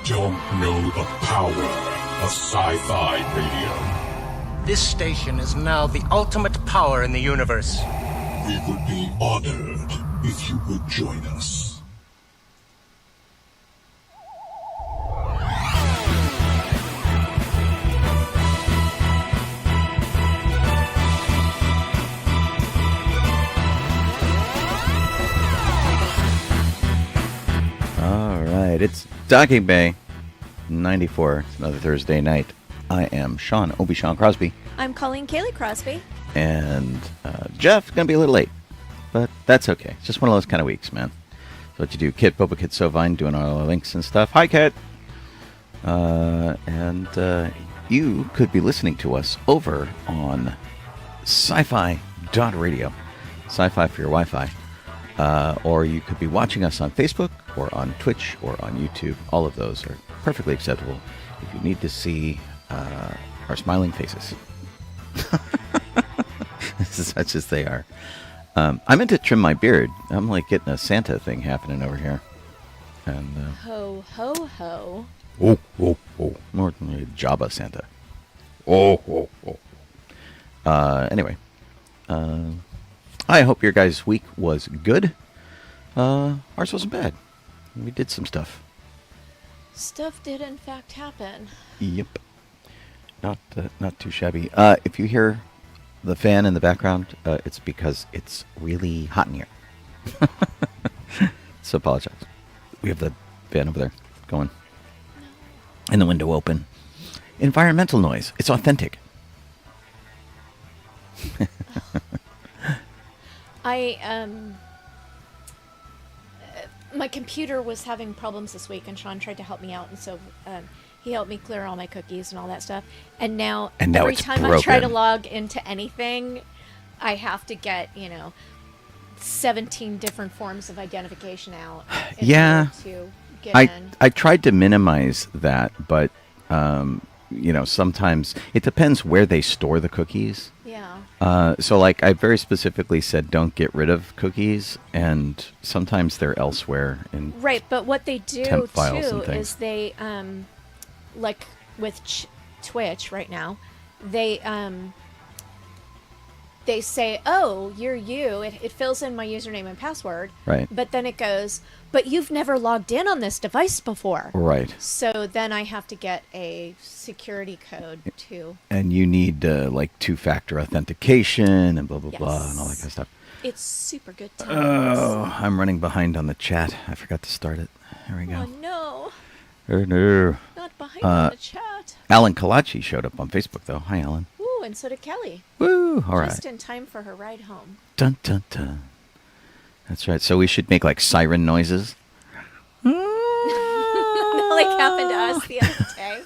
don't know the power of sci-fi radio. This station is now the ultimate power in the universe. We would be honored if you would join us. All right, it's Docking Bay 94. It's another Thursday night. I am Sean, Obi-Shawn Crosby. I'm Colleen, Kaylee Crosby. And Jeff's going to be a little late, but that's okay. It's just one of those kind of weeks, man. So what you do, Kit, Boba-Kit, Sovine, doing all the links and stuff. Hi, Kit. And you could be listening to us over on sci-fi.radio, sci-fi for your Wi-Fi. Or you could be watching us on Facebook or on Twitch or on YouTube. All of those are perfectly acceptable if you need to see our smiling faces. Such as they are. I meant to trim my beard. I'm like getting a Santa thing happening over here. And Ho, ho, ho. oh, oh, oh. More than a Jabba Santa. Oh, oh, oh. Anyway. I hope your guys' week was good. Ours wasn't bad. We did some stuff. Stuff did in fact happen. Yep. Not too shabby. If you hear the fan in the background, it's because it's really hot in here. So apologize. We have the fan over there going. And the window open. Environmental noise. It's authentic. My computer was having problems this week, and Sean tried to help me out, and so he helped me clear all my cookies and all that stuff. And now every time I try to log into anything, I have to get 17 different forms of identification out. In order to get in. I tried to minimize that, but sometimes it depends where they store the cookies. Yeah. So like I very specifically said, don't get rid of cookies, and sometimes they're elsewhere in right. But what they do temp files too and things. is they like with Twitch right now, they say, "Oh, you're you." It fills in my username and password. Right. But then it goes, "But you've never logged in on this device before." Right. So then I have to get a security code too. And you need like two-factor authentication and blah blah Yes. blah and all that kind of stuff. It's super good times. Oh, I'm running behind on the chat. I forgot to start it. There we go. Oh no. Oh no. Not behind on the chat. Alan Kalachi showed up on Facebook though. Hi, Alan. Ooh, and so did Kelly. Woo! All right. Just in time for her ride home. Dun dun dun. That's right. So we should make like siren noises. That like happened to us the other day.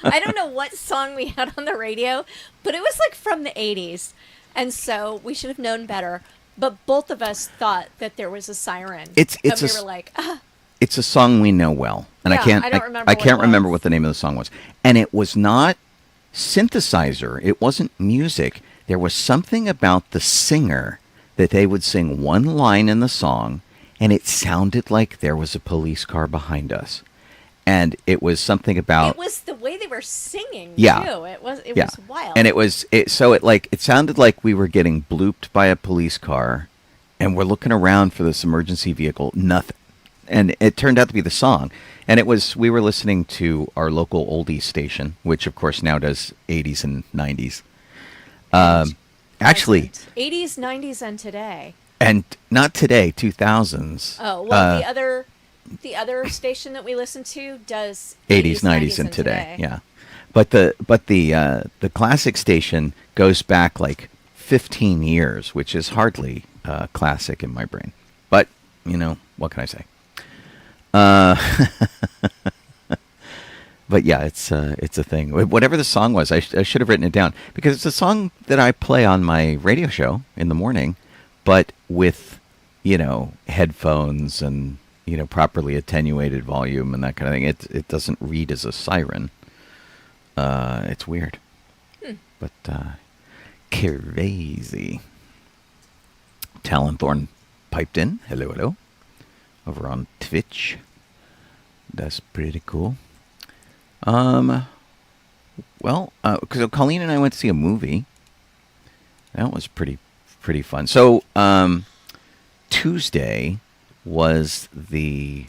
I don't know what song we had on the radio, but it was like from the 80s. And so we should have known better. But both of us thought that there was a siren. It's and we were like, It's a song we know well. And Yeah, I can't remember what the name of the song was. And it was not synthesizer. It wasn't music. There was something about the singer that they would sing one line in the song, and it sounded like there was a police car behind us. And it was something about it was the way they were singing Yeah. too. It was wild. And it sounded like we were getting blooped by a police car, and we're looking around for this emergency vehicle. Nothing. And it turned out to be the song. And we were listening to our local oldie station, which of course now does 80s and 90s. Actually, 80s, 90s, and today. And not today, 2000s. Oh, well, the other station that we listen to does 80s, 90s, and today. Yeah. But the classic station goes back like 15 years, which is hardly classic in my brain. But, what can I say? But yeah, it's a thing. Whatever the song was, I should have written it down, because it's a song that I play on my radio show in the morning, but with, headphones and, properly attenuated volume and that kind of thing. It doesn't read as a siren. It's weird. But crazy. Talon Thorne piped in. Hello, hello. Over on Twitch. That's pretty cool. Well, because Colleen and I went to see a movie. That was pretty fun. So Tuesday was the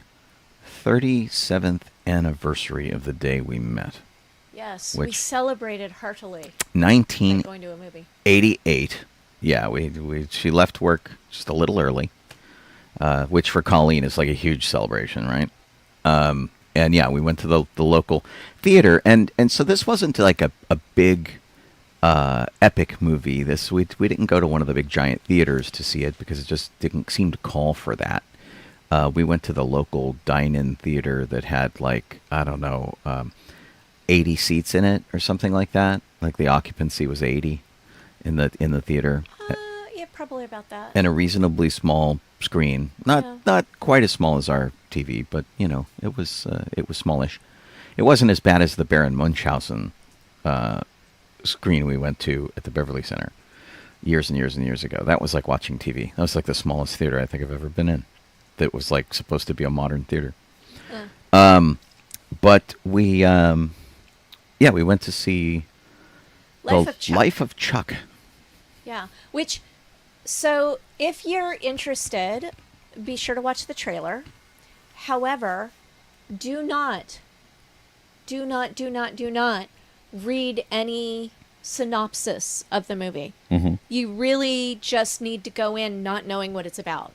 37th anniversary of the day we met. Yes, we celebrated heartily. 1988. Going to a movie. Yeah, she left work just a little early, which for Colleen is like a huge celebration, right? And yeah, we went to the local theater, and so this wasn't like a big epic movie. We didn't go to one of the big giant theaters to see it because it just didn't seem to call for that. We went to the local dine-in theater that had like, I don't know, 80 seats in it or something like that. Like the occupancy was 80 in the theater. Yeah, probably about that. And a reasonably small screen. Not quite as small as our TV, but you know, it was smallish. It wasn't as bad as the Baron Munchausen screen we went to at the Beverly Center years and years and years ago. That was like watching TV. That was like the smallest theater I think I've ever been in. That was like supposed to be a modern theater. But we went to see Life of Chuck. Yeah, so if you're interested, be sure to watch the trailer. However, do not read any synopsis of the movie. Mm-hmm. You really just need to go in not knowing what it's about.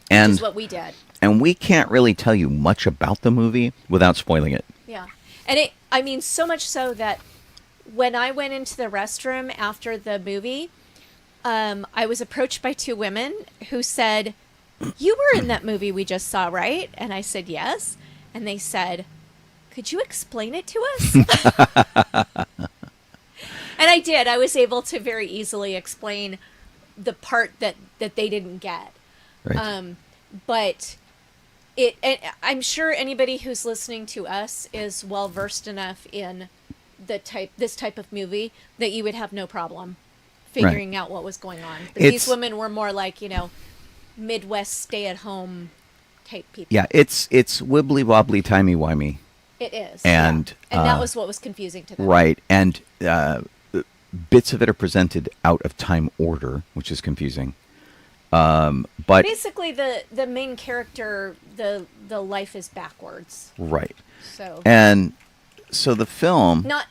And which is what we did. And we can't really tell you much about the movie without spoiling it. Yeah. And so much so that when I went into the restroom after the movie, I was approached by two women who said, "You were in that movie we just saw, right?" And I said, "Yes." And they said, "Could you explain it to us?" And I did. I was able to very easily explain the part that they didn't get. Right. But I'm sure anybody who's listening to us is well versed enough in this type of movie that you would have no problem figuring out what was going on. But these women were more like, Midwest stay-at-home type people. Yeah, it's wibbly wobbly timey wimey. It is, and that was what was confusing to them. Right, and bits of it are presented out of time order, which is confusing. But basically, the main character, the life is backwards. Right. So the film. Let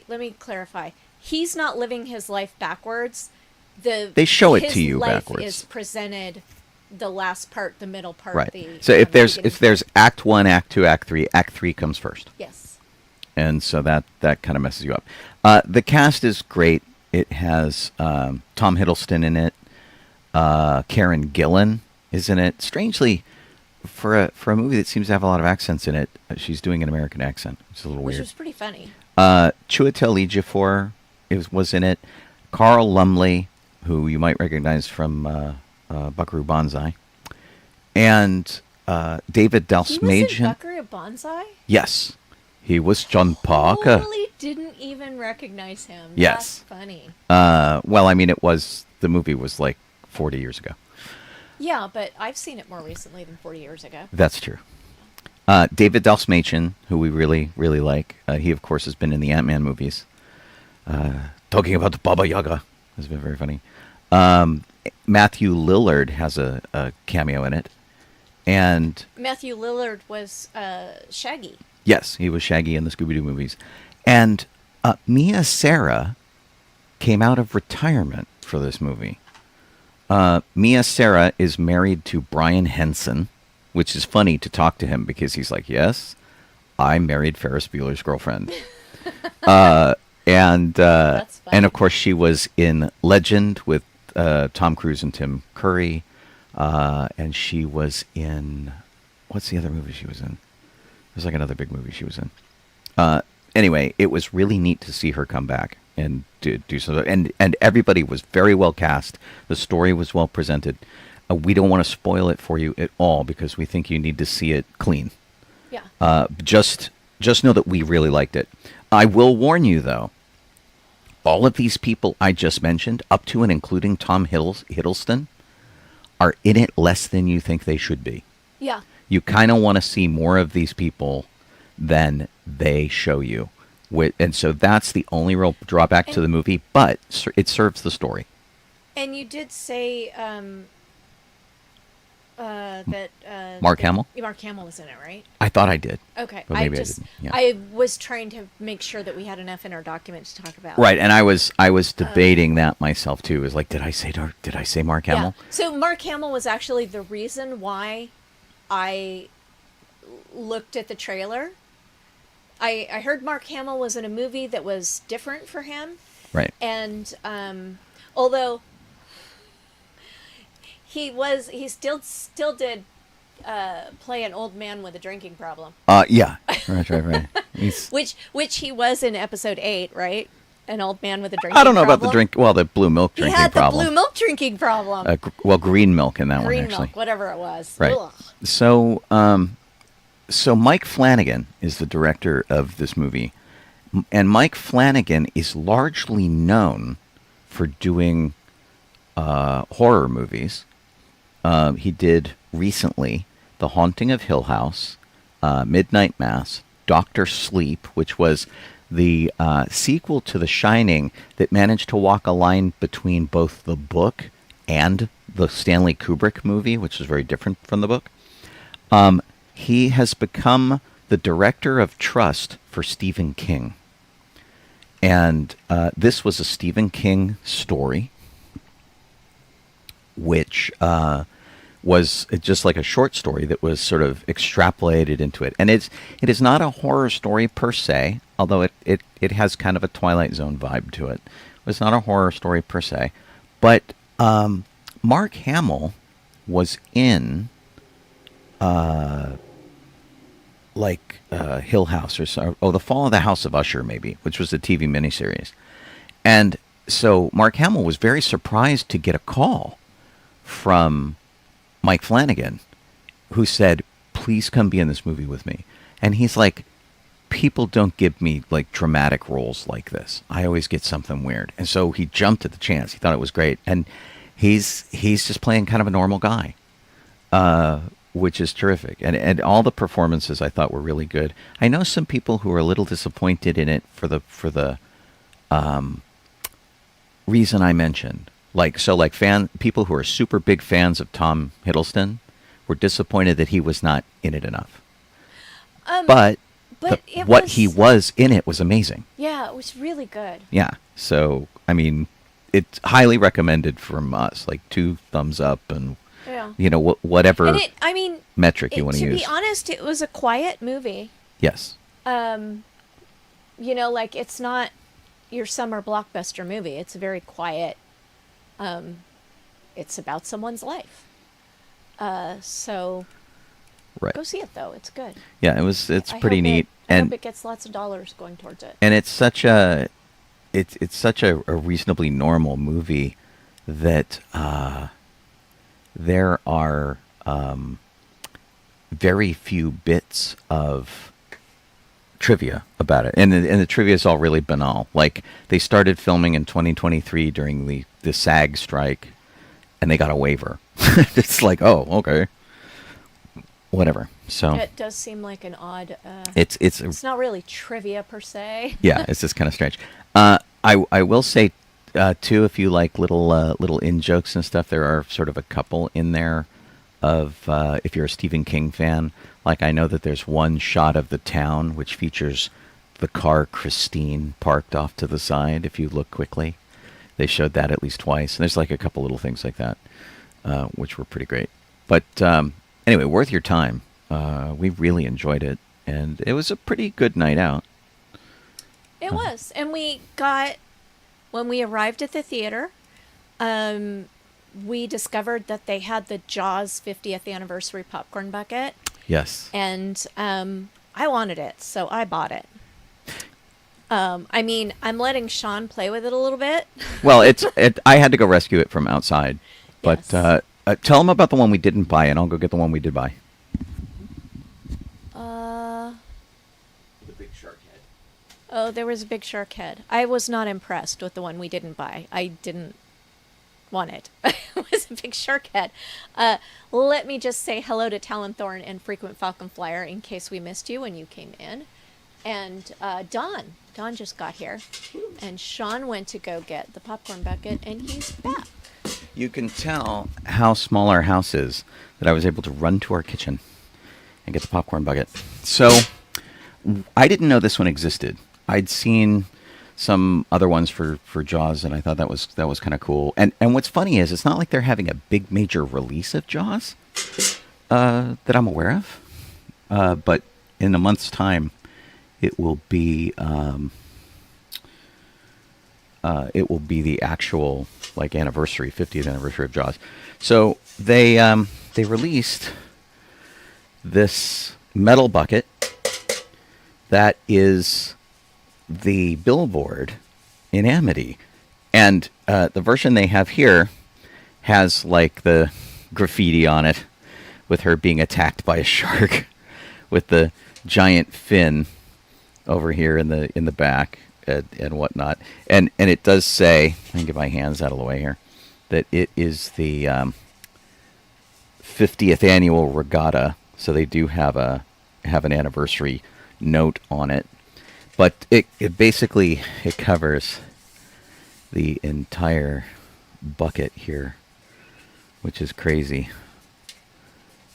me clarify. He's not living his life backwards. They show it to you backwards. backwards. Is presented the last part, the middle part. Right. So if there's Act 1, Act 2, Act 3, Act 3 comes first. Yes. And so that kind of messes you up. The cast is great. It has Tom Hiddleston in it. Karen Gillan is in it. Strangely, for a movie that seems to have a lot of accents in it, she's doing an American accent. It's a little weird. Which was pretty funny. Chiwetel Ejiofor was in it. Carl Lumley, who you might recognize from Buckaroo Banzai, and David Dalsmajian. He was in Buckaroo Banzai? Yes, he was John Parker. Totally didn't even recognize him. Yes, that's funny. Well, I mean, the movie was like 40 years ago. Yeah, but I've seen it more recently than 40 years ago. That's true. David Dalsmajian, who we really, really like. He, of course, has been in the Ant-Man movies. Talking about the Baba Yaga has been very funny. Matthew Lillard has a cameo in it. And Matthew Lillard was Shaggy. Yes, he was Shaggy in the Scooby-Doo movies. And Mia Sara came out of retirement for this movie. Mia Sara is married to Brian Henson, which is funny to talk to him because he's like, yes, I married Ferris Bueller's girlfriend. And of course she was in Legend with Tom Cruise and Tim Curry. And she was in, what's the other movie she was in? There's like another big movie she was in. Anyway, it was really neat to see her come back and do something. And everybody was very well cast. The story was well presented. We don't want to spoil it for you at all because we think you need to see it clean. Yeah. Just know that we really liked it. I will warn you, though. All of these people I just mentioned, up to and including Tom Hiddleston, are in it less than you think they should be. Yeah. You kind of want to see more of these people than they show you. And so that's the only real drawback to the movie, but it serves the story. And you did say that Mark Hamill? Mark Hamill was in it, right? I thought I did. Okay. But maybe I didn't. Yeah. I was trying to make sure that we had enough in our document to talk about. Right, and I was debating that myself too. It was like, did I say Mark Hamill? Yeah. So Mark Hamill was actually the reason why I looked at the trailer. I heard Mark Hamill was in a movie that was different for him. Right. And although he still did play an old man with a drinking problem. Yeah. Right. Which he was in episode 8, right? An old man with a drinking problem. I don't know about the blue milk drinking problem. He had the blue milk drinking problem. Green milk in that one, Green actually. milk, whatever it was. Right. Ugh. So Mike Flanagan is the director of this movie. And Mike Flanagan is largely known for doing horror movies. He did recently The Haunting of Hill House, Midnight Mass, Doctor Sleep, which was the sequel to The Shining that managed to walk a line between both the book and the Stanley Kubrick movie, which is very different from the book. He has become the director of trust for Stephen King. And this was a Stephen King story, which was just like a short story that was sort of extrapolated into it. And it is not a horror story per se, although it has kind of a Twilight Zone vibe to it. It's not a horror story per se. But Mark Hamill was in Hill House The Fall of the House of Usher, maybe, which was a TV miniseries. And so Mark Hamill was very surprised to get a call from Mike Flanagan, who said, please come be in this movie with me. And he's like, people don't give me like dramatic roles like this. I always get something weird. And so he jumped at the chance. He thought it was great. And he's just playing kind of a normal guy, which is terrific. And all the performances I thought were really good. I know some people who are a little disappointed in it for the reason I mentioned. People who are super big fans of Tom Hiddleston were disappointed that he was not in it enough. But he was in it was amazing. Yeah, it was really good. Yeah. So, I mean, it's highly recommended from us, like 2 thumbs up and, whatever metric you want to use. To be honest, it was a quiet movie. Yes. It's not your summer blockbuster movie. It's very quiet. It's about someone's life. So right. Go see it though. It's good. Yeah, it's pretty neat. I hope it gets lots of dollars going towards it. And it's such a reasonably normal movie that there are very few bits of trivia about it, and the trivia is all really banal. Like, they started filming in 2023 during the SAG strike, and they got a waiver. It's like, oh, okay, whatever. So it does seem like an odd. It's not really trivia per se. Yeah, it's just kind of strange. I will say too, if you like little in jokes and stuff, there are sort of a couple in there of if you're a Stephen King fan. Like, I know that there's one shot of the town which features the car Christine parked off to the side. If you look quickly, they showed that at least twice. And there's like a couple little things like that, which were pretty great. But anyway, worth your time. We really enjoyed it, and it was a pretty good night out. It was. And when we arrived at the theater, we discovered that they had the Jaws 50th anniversary popcorn bucket. Yes. And I wanted it, so I bought it. I'm letting Sean play with it a little bit. Well, I had to go rescue it from outside. But yes. Tell them about the one we didn't buy, and I'll go get the one we did buy. The big shark head. Oh, there was a big shark head. I was not impressed with the one we didn't buy. I didn't want it. a big shark head. Let me just say hello to Talonthorn and Frequent Falcon Flyer in case we missed you when you came in. And Don just got here. And Sean went to go get the popcorn bucket, and he's back. You can tell how small our house is that I was able to run to our kitchen and get the popcorn bucket. So I didn't know this one existed. I'd seen some other ones for Jaws, and I thought that was kind of cool. And what's funny is it's not like they're having a big major release of Jaws that I'm aware of. But in a month's time, it will be the actual like anniversary, 50th anniversary of Jaws. So they released this metal bucket that is the billboard in Amity, and the version they have here has like the graffiti on it with her being attacked by a shark with the giant fin over here in the back and whatnot, and it does say, I can get my hands out of the way here, that it is the 50th annual regatta. So they do have an anniversary note on it, but it basically covers the entire bucket here, which is crazy.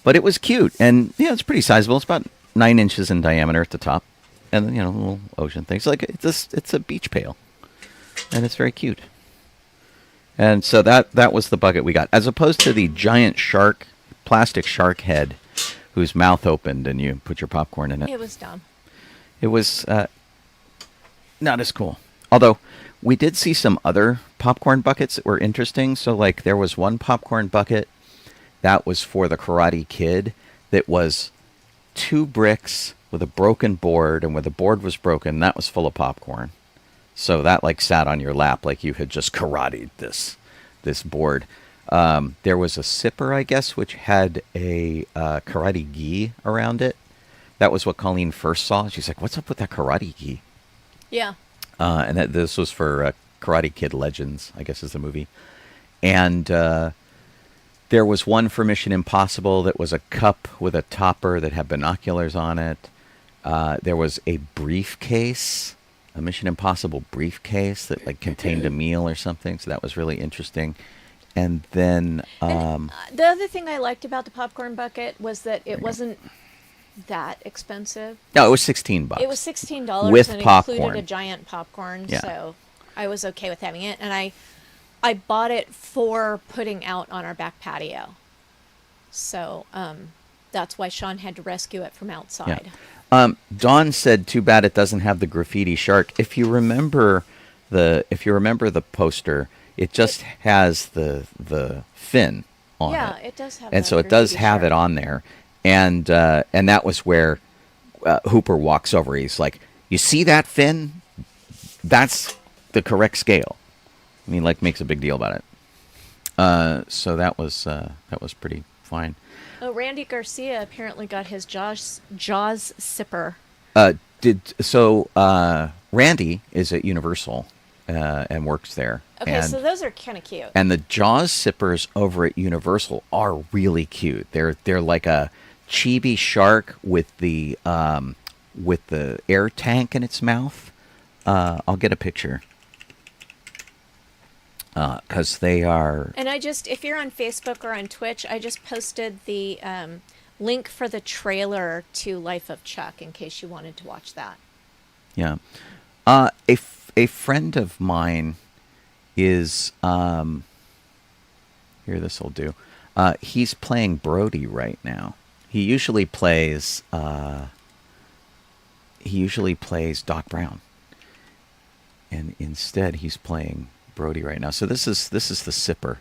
But it was cute, and yeah, it's pretty sizable. It's about 9 inches in diameter at the top. And little ocean things. Like it's a beach pail, and it's very cute. And so that was the bucket we got, as opposed to the giant plastic shark head, whose mouth opened and you put your popcorn in it. It was dumb. It was not as cool. Although we did see some other popcorn buckets that were interesting. So like there was one popcorn bucket that was for the Karate Kid that was 2 bricks with a broken board, and where the board was broken, that was full of popcorn. So that like sat on your lap like you had just karate'd this board. There was a sipper, I guess, which had a karate gi around it. That was what Colleen first saw. She's like, "What's up with that karate gi?" Yeah. And this was for Karate Kid Legends, I guess is the movie. And there was one for Mission Impossible that was a cup with a topper that had binoculars on it. There was a briefcase, a Mission Impossible briefcase that like contained a meal or something. So that was really interesting. And then the other thing I liked about the popcorn bucket was that it wasn't that expensive. No, it was $16. It was $16 with and popcorn. included a giant popcorn. Yeah. So I was okay with having it, and I bought it for putting out on our back patio. So that's why Sean had to rescue it from outside. Yeah. Dawn said, "Too bad it doesn't have the graffiti shark." If you remember the poster, it just has the fin on it. Yeah, it does have. And the so it does graffiti have shark. it on there, and that was where Hooper walks over. He's like, "You see that fin? That's the correct scale." I mean, like makes a big deal about it. So that was pretty fine. Oh, Randy Garcia apparently got his Jaws sipper. Randy is at Universal and works there. Okay, and, so those are kind of cute. And the Jaws sippers over at Universal are really cute. They're like a chibi shark with the air tank in its mouth. I'll get a picture. Because they are... And if you're on Facebook or on Twitch, I just posted the link for the trailer to Life of Chuck in case you wanted to watch that. Yeah. A friend of mine is... here, this will do. He's playing Brody right now. He usually plays Doc Brown. And instead he's playing Brody right now. So this is the sipper.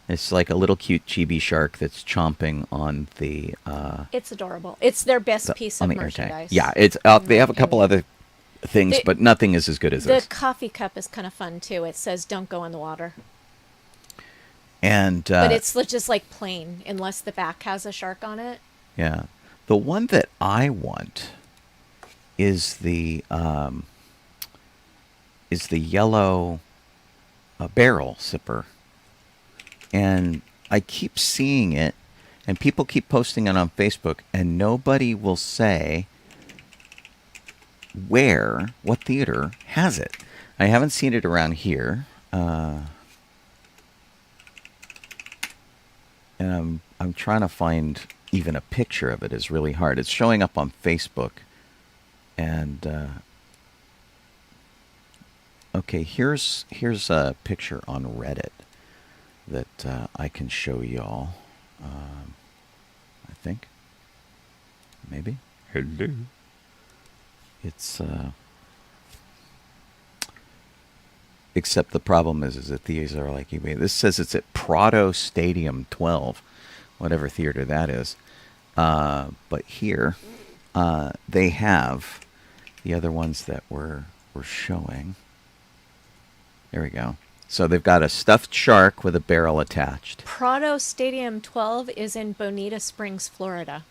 It's like a little cute chibi shark that's chomping on the it's adorable. It's their best piece of merchandise. Yeah, it's they have a couple other things, but nothing is as good as this. The coffee cup is kind of fun too. It says "Don't go in the water." And but it's just like plain, unless the back has a shark on it. Yeah, the one that I want is the yellow barrel sipper, and I keep seeing it, and people keep posting it on Facebook, and nobody will say what theater has it. I haven't seen it around here, and I'm trying to find even a picture of it. Is really hard. It's showing up on Facebook, and okay, here's a picture on Reddit that I can show y'all. I think maybe. Hello. It's except the problem is that these are like eBay. This says it's at Prado Stadium 12, whatever theater that is. But here they have the other ones that we're showing. There we go. So they've got a stuffed shark with a barrel attached. Prado Stadium 12 is in Bonita Springs, Florida.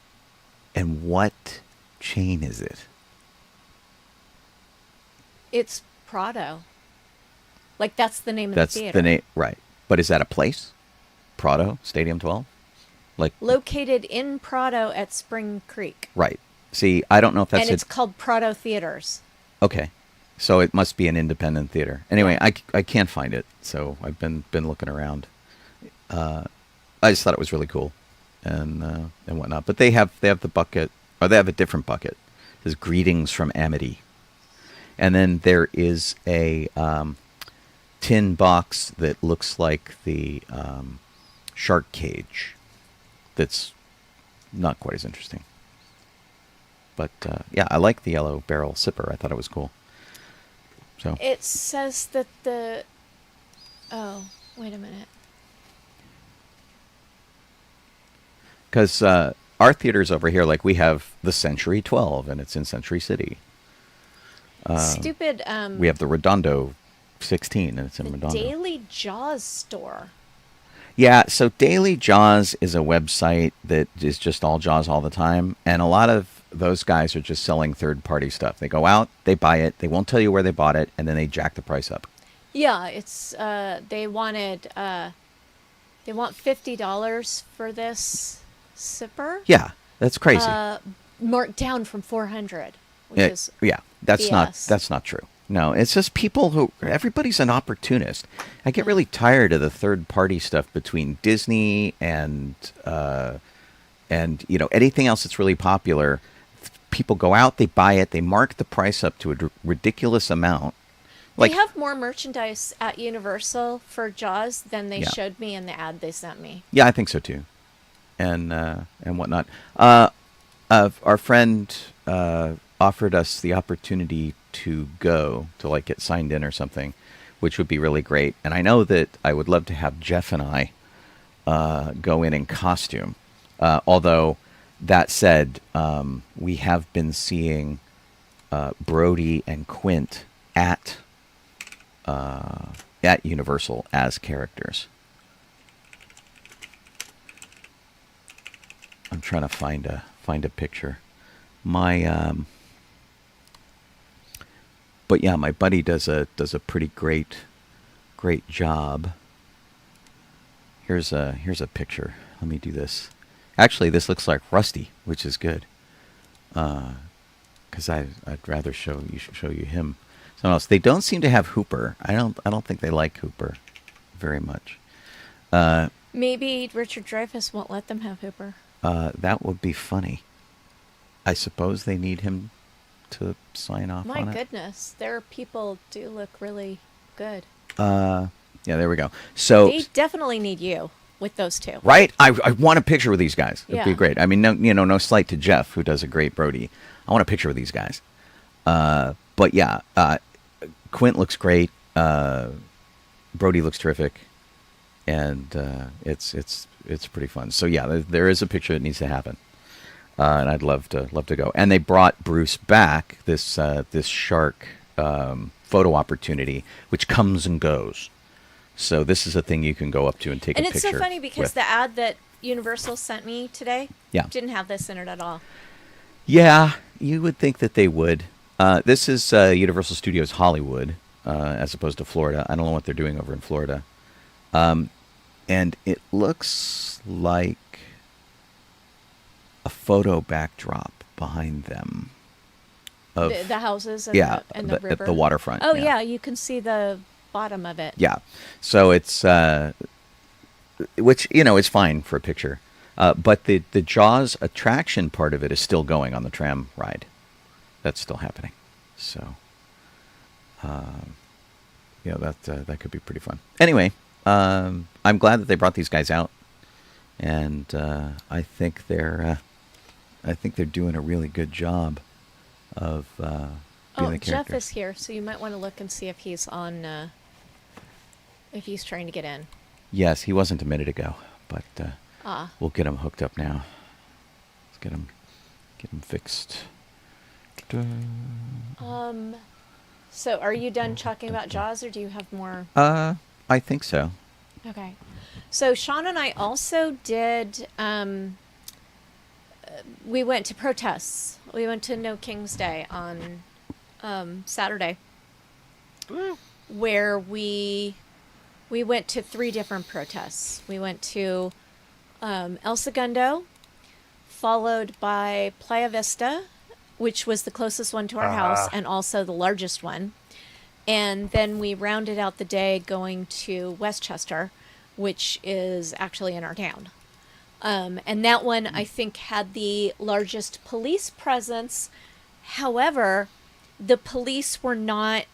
And what chain is it? It's Prado. Like, that's the name of That's the theater. the name, right? But is that a place? Prado Stadium 12? Like Located in Prado at Spring Creek. right. See, I don't know if that's And it's called Prado Theaters. okay. So it must be an independent theater. Anyway, I can't find it, so I've been looking around. I just thought it was really cool, and whatnot. But they have the bucket, or they have a different bucket. It says "Greetings from Amity," and then there is a tin box that looks like the shark cage. That's not quite as interesting. But yeah, I like the yellow barrel sipper. I thought it was cool. So It says that the... Oh, wait a minute. because our theaters over here, like we have the Century 12, and it's in Century City. Stupid... We have the Redondo 16, and it's in the Redondo. Daily Jaws store. Yeah, so Daily Jaws is a website that is just all Jaws all the time, and a lot of those guys are just selling third-party stuff. They go out, they buy it, they won't tell you where they bought it, and then they jack the price up. Yeah, it's... They want $50 for this sipper. Yeah, that's crazy. Marked down from $400, which Yeah, is... yeah, that's BS. not true. No, it's just people everybody's an opportunist. I get really tired of the third party stuff between Disney and anything else that's really popular. People go out, they buy it, they mark the price up to a ridiculous amount. Like they have more merchandise at Universal for Jaws than they Yeah. showed me in the ad they sent me. yeah, I think so too, and whatnot. Our friend offered us the opportunity to go to like get signed in or something, which would be really great. And I know that I would love to have Jeff and I go in costume. Although that said, we have been seeing Brody and Quint at Universal as characters. I'm trying to find a picture. But yeah, my buddy does a pretty great job. Here's a picture. Let me do this. Actually, this looks like Rusty, which is good. Because I'd rather show you him. Someone else. They don't seem to have Hooper. I don't think they like Hooper very much. Maybe Richard Dreyfuss won't let them have Hooper. That would be funny. I suppose they need him to sign off My on it. goodness, their people do look really good. Yeah, there we go. So They definitely need you with those two. right, I want a picture with these guys. It'd be Yeah. great. I mean, no slight to Jeff, who does a great Brody. I want a picture with these guys. But yeah, Quint looks great. Brody looks terrific, and it's pretty fun. So yeah, there is a picture that needs to happen. And I'd love to go. And they brought Bruce back this shark photo opportunity, which comes and goes. So this is a thing you can go up to and take And a it's picture. so funny because with. the ad that Universal sent me today Yeah. didn't have this in it at all. Yeah, you would think that they would. This is Universal Studios Hollywood, as opposed to Florida. I don't know what they're doing over in Florida. And and it looks like a photo backdrop behind them. Of, the houses and the river. At the waterfront. Oh, yeah, you can see the bottom of it. Yeah. So it's, which, is fine for a picture. But the Jaws attraction part of it is still going on the tram ride. That's still happening. So, that could be pretty fun. Anyway, I'm glad that they brought these guys out. And I think they're doing a really good job of being the characters. Jeff is here, so you might want to look and see if he's on, if he's trying to get in. Yes, he wasn't a minute ago, but we'll get him hooked up now. Let's get him fixed. So are you done talking about Jaws, or do you have more? I think so. Okay. So Sean and I also did, we went to protests. We went to No King's Day on Saturday, where we went to 3 different protests. We went to El Segundo, followed by Playa Vista, which was the closest one to our house and also the largest one. And then we rounded out the day going to Westchester, which is actually in our town. And that one, I think, had the largest police presence. However, the police were not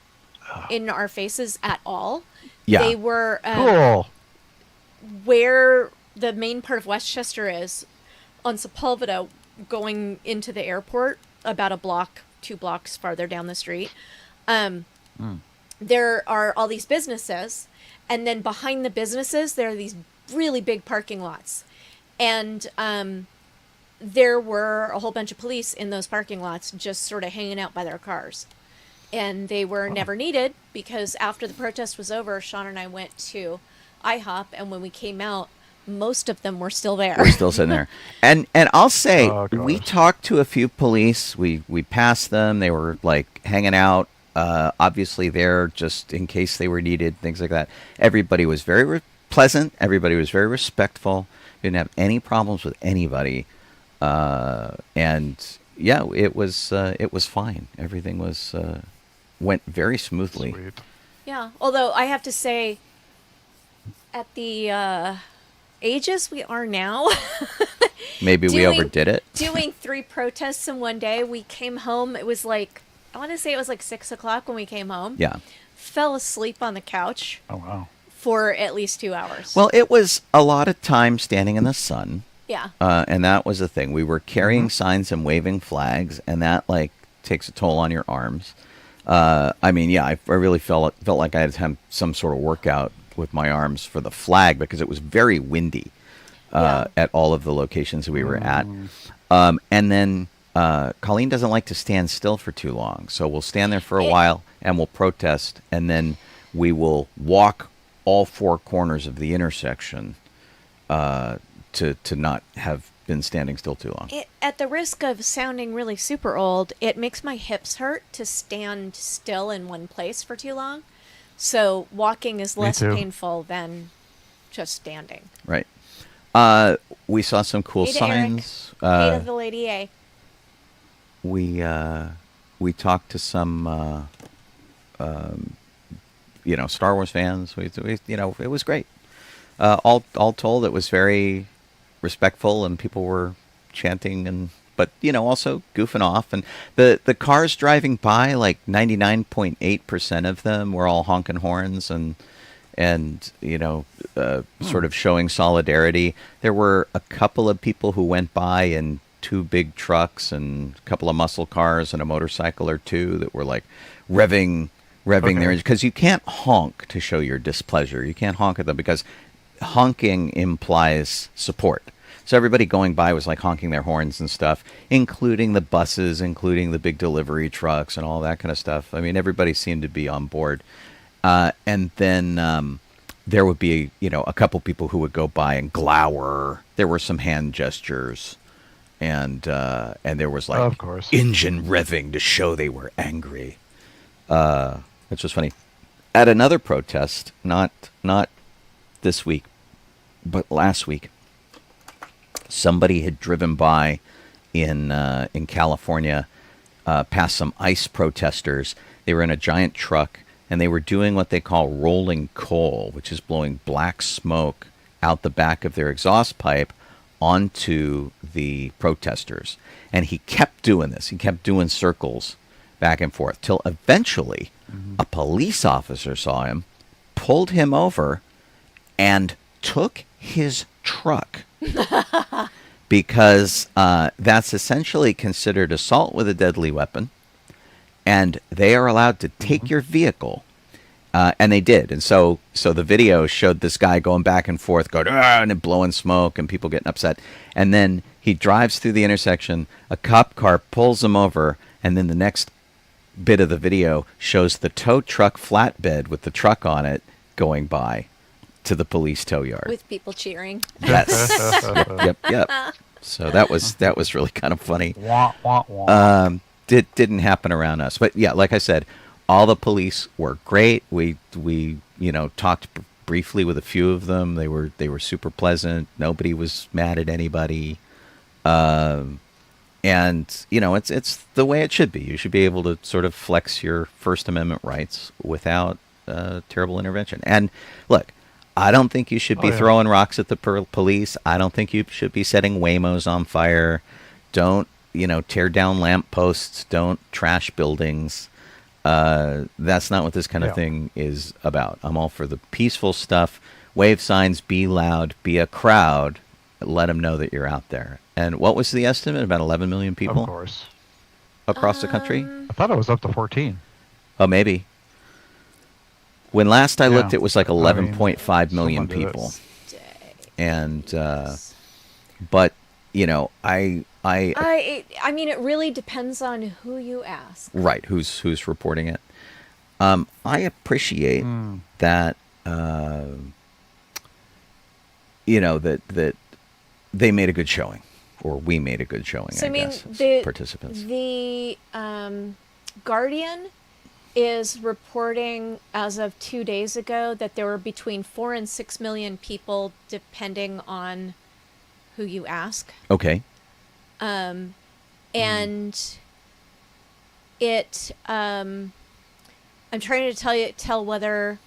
in our faces at all. Yeah. They were Cool. where the main part of Westchester is, on Sepulveda, going into the airport, about a block, 2 blocks farther down the street. There are all these businesses, and then behind the businesses, there are these really big parking lots. And there were a whole bunch of police in those parking lots just sort of hanging out by their cars. And they were never needed, because after the protest was over, Sean and I went to IHOP, and when we came out, most of them were still there. We're still sitting there. And I'll say, Oh, gosh. we talked to a few police. We passed them. They were, like, hanging out. Obviously there just in case they were needed, things like that. Everybody was very pleasant. Everybody was very respectful. Didn't have any problems with anybody. And yeah, it was fine. Everything was went very smoothly. Sweet. Yeah, although I have to say, at the ages we are now, Maybe we overdid it. doing 3 protests in one day, we came home, it was like, I want to say it was like 6 o'clock when we came home. Yeah. Fell asleep on the couch Oh, wow. for at least 2 hours. Well, it was a lot of time standing in the sun. yeah. And that was the thing. We were carrying signs and waving flags, and that, like, takes a toll on your arms. I mean, yeah, I really felt like I had to have some sort of workout with my arms for the flag, because it was very windy at all of the locations we were at. And then Colleen doesn't like to stand still for too long, so we'll stand there for a while and we'll protest, and then we will walk all 4 corners of the intersection to not have been standing still too long. At the risk of sounding really super old, it makes my hips hurt to stand still in one place for too long. So walking is less too. painful than just standing. Right. We saw some cool Hey to Eric. signs. Hey to the Lady A. We talked to some Star Wars fans. We it was great. All told, it was very respectful, and people were chanting, but also goofing off, and the cars driving by, like 99.8% of them were all honking horns and sort of showing solidarity. There were a couple of people who went by in 2 big trucks and a couple of muscle cars and a motorcycle or 2 that were like revving their engine, because you can't honk to show your displeasure. You can't honk at them, because honking implies support. So everybody going by was like honking their horns and stuff, including the buses, including the big delivery trucks and all that kind of stuff. I mean, everybody seemed to be on board. And then there would be, a couple people who would go by and glower. There were some hand gestures, and there was like Of course. engine revving to show they were angry. Which was funny. At another protest, not this week, but last week, somebody had driven by in California past some ICE protesters. They were in a giant truck, and they were doing what they call rolling coal, which is blowing black smoke out the back of their exhaust pipe onto the protesters. And he kept doing this. He kept doing circles back and forth till eventually a police officer saw him, pulled him over, and took his truck. Because that's essentially considered assault with a deadly weapon, and they are allowed to take your vehicle, and they did. And so the video showed this guy going back and forth, going and blowing smoke, and people getting upset. And then he drives through the intersection. A cop car pulls him over, and then the next bit of the video shows the tow truck flatbed with the truck on it going by to the police tow yard with people cheering. Yes. Yep. So that was really kind of funny. Wah, wah, wah. Didn't happen around us, but yeah, like I said, all the police were great. We talked briefly with a few of them. They were super pleasant. Nobody was mad at anybody. And it's the way it should be. You should be able to sort of flex your First Amendment rights without terrible intervention. And look, I don't think you should be throwing rocks at the police. I don't think you should be setting Waymos on fire. Don't, tear down lampposts. Don't trash buildings. That's not what this kind of thing is about. I'm all for the peaceful stuff. Wave signs, be loud, be a crowd. Let them know that you're out there. And what was the estimate? About 11 million people? Of course. Across the country? I thought it was up to 14. Oh, maybe. When last I looked, it was like 11.5 million people. And, but, I mean, it really depends on who you ask. Right, who's reporting it. I appreciate that, that they made a good showing, or we made a good showing, So, I guess, the participants. The Guardian is reporting as of 2 days ago that there were between 4 and 6 million people, depending on who you ask. Okay. And it, I'm trying to tell whether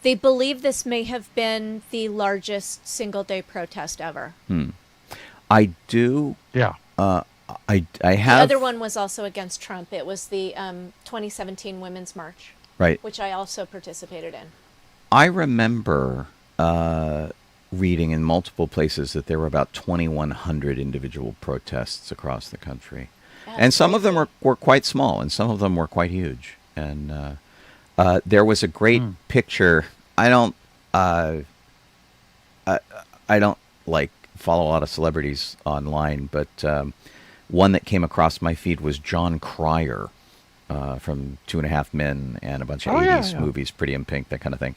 they believe this may have been the largest single-day protest ever. I do. Yeah. I have. The other one was also against Trump. It was the 2017 Women's March. Right. Which I also participated in. I remember reading in multiple places that there were about 2,100 individual protests across the country. And some of them were quite small, and some of them were quite huge. And there was a great picture. I don't like follow a lot of celebrities online, but one that came across my feed was John Cryer from 2.5 Men and a bunch of 80s movies, Pretty in Pink, that kind of thing.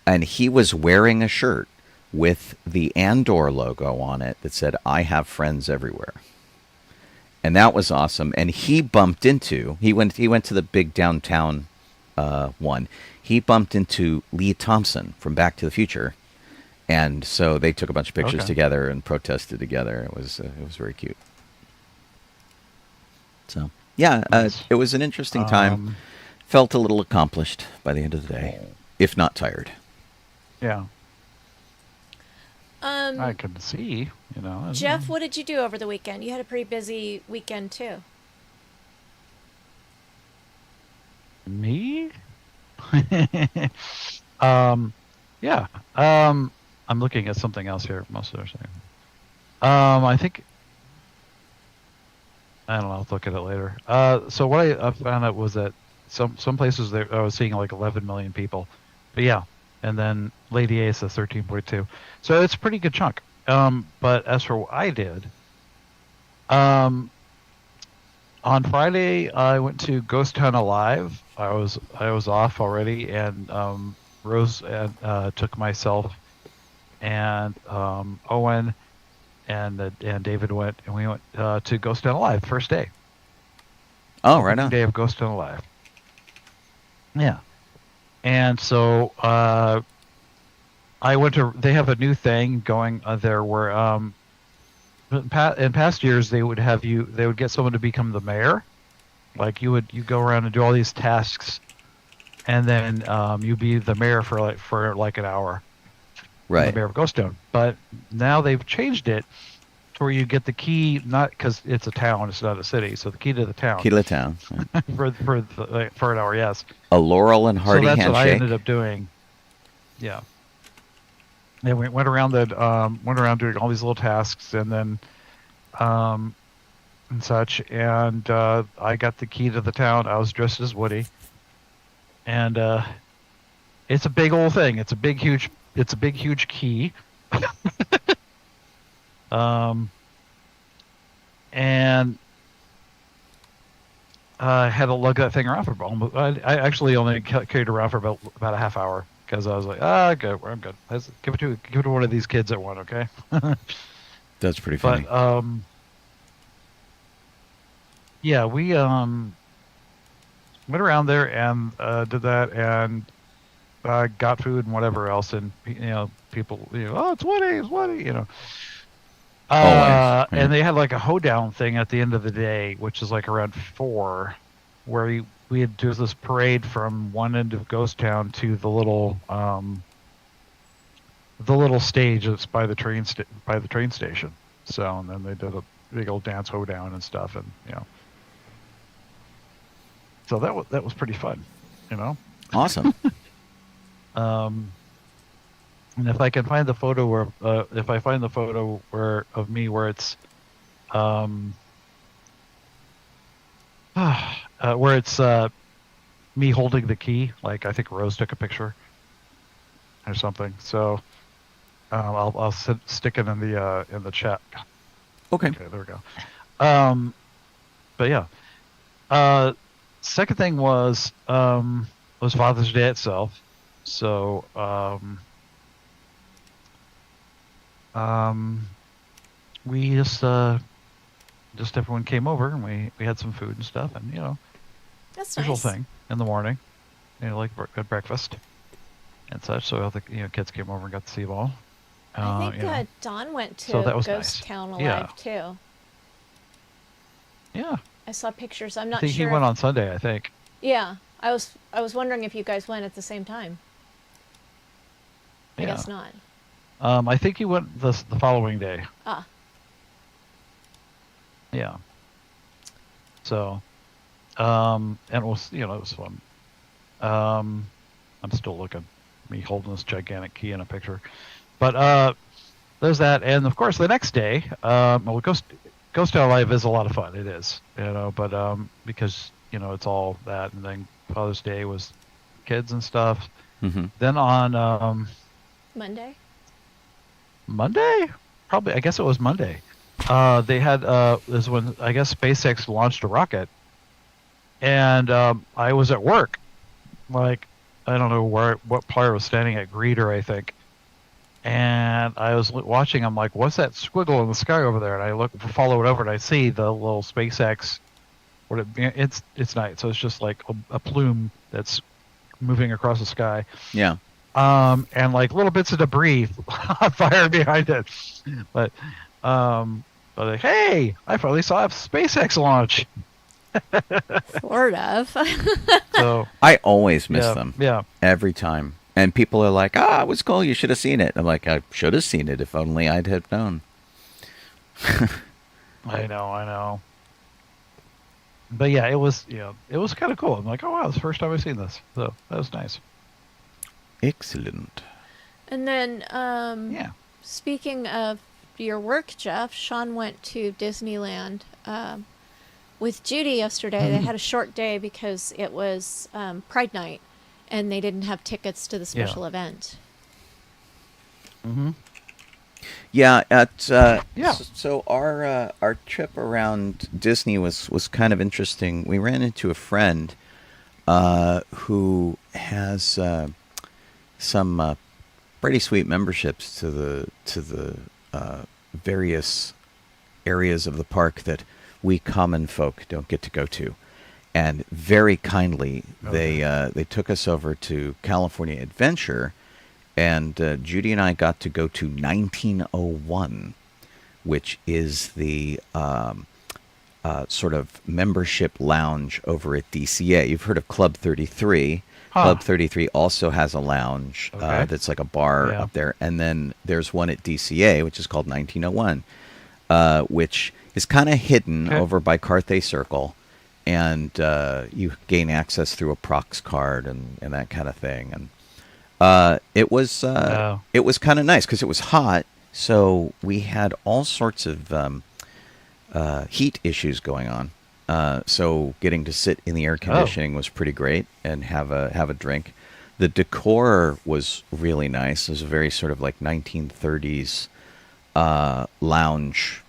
And he was wearing a shirt with the Andor logo on it that said, "I have friends everywhere." And that was awesome. And he bumped into, he went to the big downtown one. He bumped into Lee Thompson from Back to the Future. And so they took a bunch of pictures together and protested together. It was very cute. So, yeah, it was an interesting time. Felt a little accomplished by the end of the day, if not tired. Yeah. I can see, Jeff, what did you do over the weekend? You had a pretty busy weekend, too. Me? Yeah. I'm looking at something else here most of the time. I think, I don't know, I'll look at it later. So what I found out was that some places I was seeing like 11 million people. But yeah. And then Lady A says 13.2. So it's a pretty good chunk. But as for what I did, on Friday I went to Ghost Town Alive. I was off already, and Rose took myself and Owen and David went, and we went to Ghost Town Alive first day. Oh, right on. Day of Ghost Town Alive. Yeah. And so I went to. They have a new thing going there where in past years they would have you. They would get someone to become the mayor. Like you go around and do all these tasks, and then you be the mayor for like an hour. Right. The mayor of Ghost Town. But now they've changed it to where you get the key, not because it's a town, it's not a city. So the key to the town. Key to the town. for an hour, yes. A Laurel and Hardy handshake. So that's handshake. what I ended up doing. Yeah. And we went around doing all these little tasks, and then and such. And I got the key to the town. I was dressed as Woody, and it's a big old thing. It's a big huge key. And I had to lug that thing around for almost. I actually only carried it around for about a half hour because I was like, good, I'm good. Let's give it to one of these kids at one, okay? That's pretty funny. But yeah, we went around there and did that and got food and whatever else, and people, oh, it's Woody, And they had like a hoedown thing at the end of the day, which is like around 4, where we had do this parade from one end of Ghost Town to the little stage that's by the train station. So, and then they did a big old dance hoedown and stuff, and so that was pretty fun, Awesome. And if I can find the photo where of me where it's where it's me holding the key, like I think Rose took a picture or something. So I'll stick it in the chat. Okay, there we go. But yeah. Second thing was Father's Day itself. So we just everyone came over and we had some food and stuff, and that's usual nice. thing in the morning, like good breakfast and such. So all the kids came over and got to see them all. I think Don went to so that was Ghost nice. Town Alive Yeah. too. Yeah, I saw pictures. I'm I not think sure. he went on Sunday. I think. Yeah, I was wondering if you guys went at the same time. I Yeah. guess not. I think he went the following day. Ah. Yeah. So, and it was it was fun. I'm still looking. Me holding this gigantic key in a picture, but there's that, and of course the next day, Ghost Town Live is a lot of fun. It is, but because it's all that, and then Father's Day was kids and stuff. Mm-hmm. Then on Monday, probably, I guess it was Monday. They had this when I guess SpaceX launched a rocket, and I was at work, like I don't know what part I was standing at, Greeter, I think, and I was watching. I'm like, what's that squiggle in the sky over there? And I follow it over, and I see the little SpaceX. It's night, so it's just like a plume that's moving across the sky. Yeah. And like little bits of debris on fire behind it, but like, hey, I finally saw a SpaceX launch. Sort of. So I always miss them. Yeah. Every time. And people are like, it was cool. You should have seen it. I'm like, I should have seen it if only I'd have known. I know. But yeah, it was kind of cool. I'm like, oh wow, it's the first time I've seen this. So that was nice. Excellent. And then, Yeah. speaking of your work, Jeff, Sean went to Disneyland with Judy yesterday. They had a short day because it was Pride Night, and they didn't have tickets to the special event. Mm-hmm. Yeah. Yeah. So our trip around Disney was kind of interesting. We ran into a friend who has some pretty sweet memberships to the various areas of the park that we common folk don't get to go to, and very kindly they took us over to California Adventure, And Judy and I got to go to 1901, which is the sort of membership lounge over at DCA. You've heard of Club 33. Huh. Club 33 also has a lounge Okay. that's like a bar Yeah. up there. And then there's one at DCA, which is called 1901, which is kind of hidden Okay. over by Carthay Circle. And you gain access through a prox card and that kind of thing. And it was kind of nice because it was hot. So we had all sorts of heat issues going on. So getting to sit in the air conditioning was pretty great and have a drink. The decor was really nice. It was a very sort of like 1930s lounge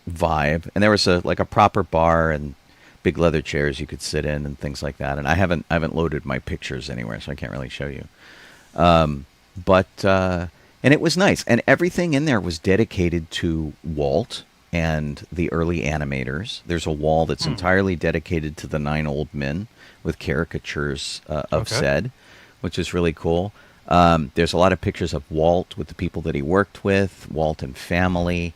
vibe, and there was a proper bar and big leather chairs you could sit in and things like that. And I haven't loaded my pictures anywhere, so I can't really show you. And it was nice, and everything in there was dedicated to Walt and the early animators. There's a wall that's entirely dedicated to the 9 old men with caricatures of Zed, which is really cool. There's a lot of pictures of Walt with the people that he worked with, Walt and family.